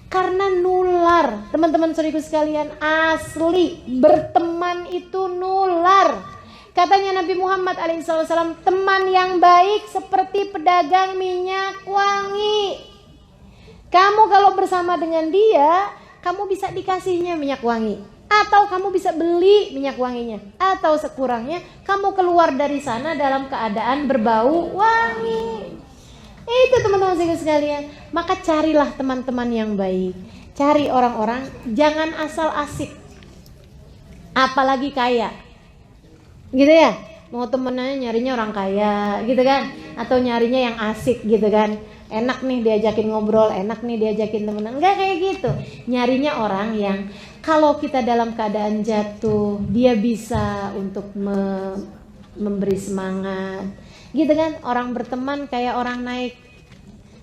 Karena nular, teman-teman saudaraku sekalian, asli berteman itu nular. Katanya Nabi Muhammad SAW, teman yang baik seperti pedagang minyak wangi. Kamu kalau bersama dengan dia, kamu bisa dikasihnya minyak wangi, atau kamu bisa beli minyak wanginya, atau sekurangnya kamu keluar dari sana dalam keadaan berbau wangi. Itu teman-teman sekalian. Maka carilah teman-teman yang baik. Cari orang-orang, jangan asal asik, apalagi kaya. Gitu ya. Mau temennya nyarinya orang kaya gitu kan, atau nyarinya yang asik gitu kan. Enak nih diajakin ngobrol, enak nih diajakin temenan. Enggak kayak gitu. Nyarinya orang yang kalau kita dalam keadaan jatuh, dia bisa untuk memberi semangat. Gitu kan, orang berteman kayak orang naik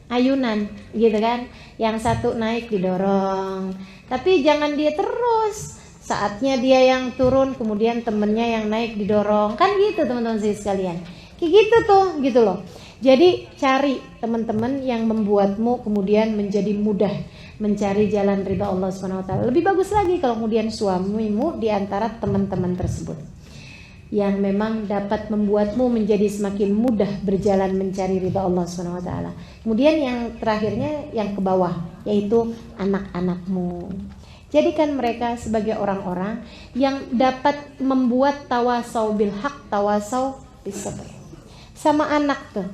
ayunan gitu kan, yang satu naik didorong, tapi jangan dia terus, saatnya dia yang turun kemudian temennya yang naik didorong, kan gitu teman-teman sekalian, kayak gitu tuh gitu loh. Jadi cari teman-teman yang membuatmu kemudian menjadi mudah mencari jalan ridha Allah Subhanahu wa taala. Lebih bagus lagi kalau kemudian suamimu di antara teman-teman tersebut. yang memang dapat membuatmu menjadi semakin mudah berjalan mencari ridha Allah Subhanahu wa taala. Kemudian yang terakhirnya yang ke bawah, yaitu anak-anakmu. Jadikan mereka sebagai orang-orang yang dapat membuat tawasau bil haq, tawasau bis sabr. Sama anak tuh,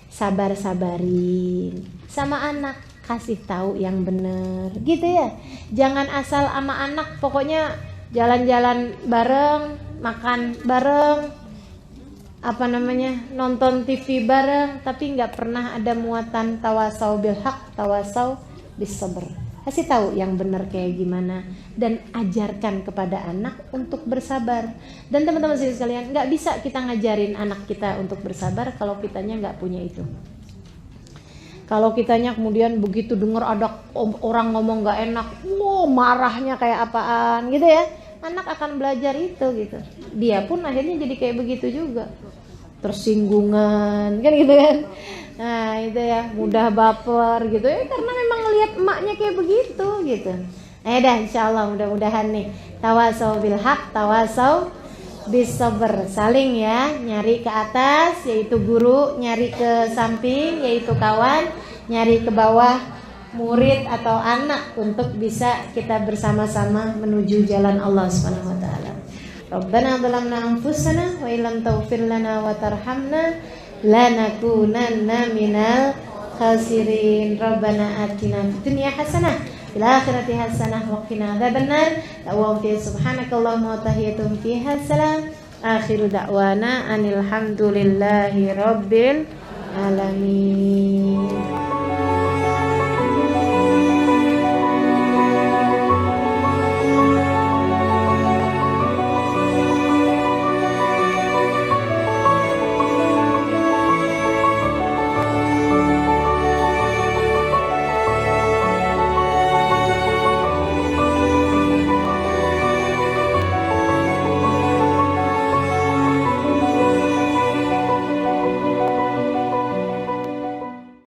sabar-sabarin. Sama anak, kasih tahu yang benar, gitu ya. Jangan asal sama anak pokoknya jalan-jalan bareng, makan bareng, nonton TV bareng, tapi nggak pernah ada muatan tawasau bil haq, tawasau bis sabr. Kasih tahu yang benar kayak gimana dan ajarkan kepada anak untuk bersabar. Dan teman-teman sekalian, nggak bisa kita ngajarin anak kita untuk bersabar kalau kitanya nggak punya itu. Kalau kitanya kemudian begitu dengar ada orang ngomong nggak enak, marahnya kayak apaan gitu ya, anak akan belajar itu gitu. Dia pun akhirnya jadi kayak begitu juga, tersinggungan kan gitu kan. Nah itu ya, mudah baper gitu ya, karena memang ngelihat emaknya kayak begitu gitu. Nah dah, insyaallah mudah-mudahan nih tawasau bil haq, tawasau bis sabr, saling ya, nyari ke atas yaitu guru, nyari ke samping yaitu kawan, nyari ke bawah murid atau anak untuk bisa kita bersama-sama menuju jalan Allah Subhanahu wa taala. Rabbana zalamna anfusana wa illam taghfir lana wa tarhamna lanakunanna minal khasirin. Rabbana atina fid dunya hasanah fil akhirati hasanah wa qina adzabannar. Subhanakallahumma wa tahiyyatuhum fiha salam. Akhiru da'wana anil hamdulillahi rabbil alamin.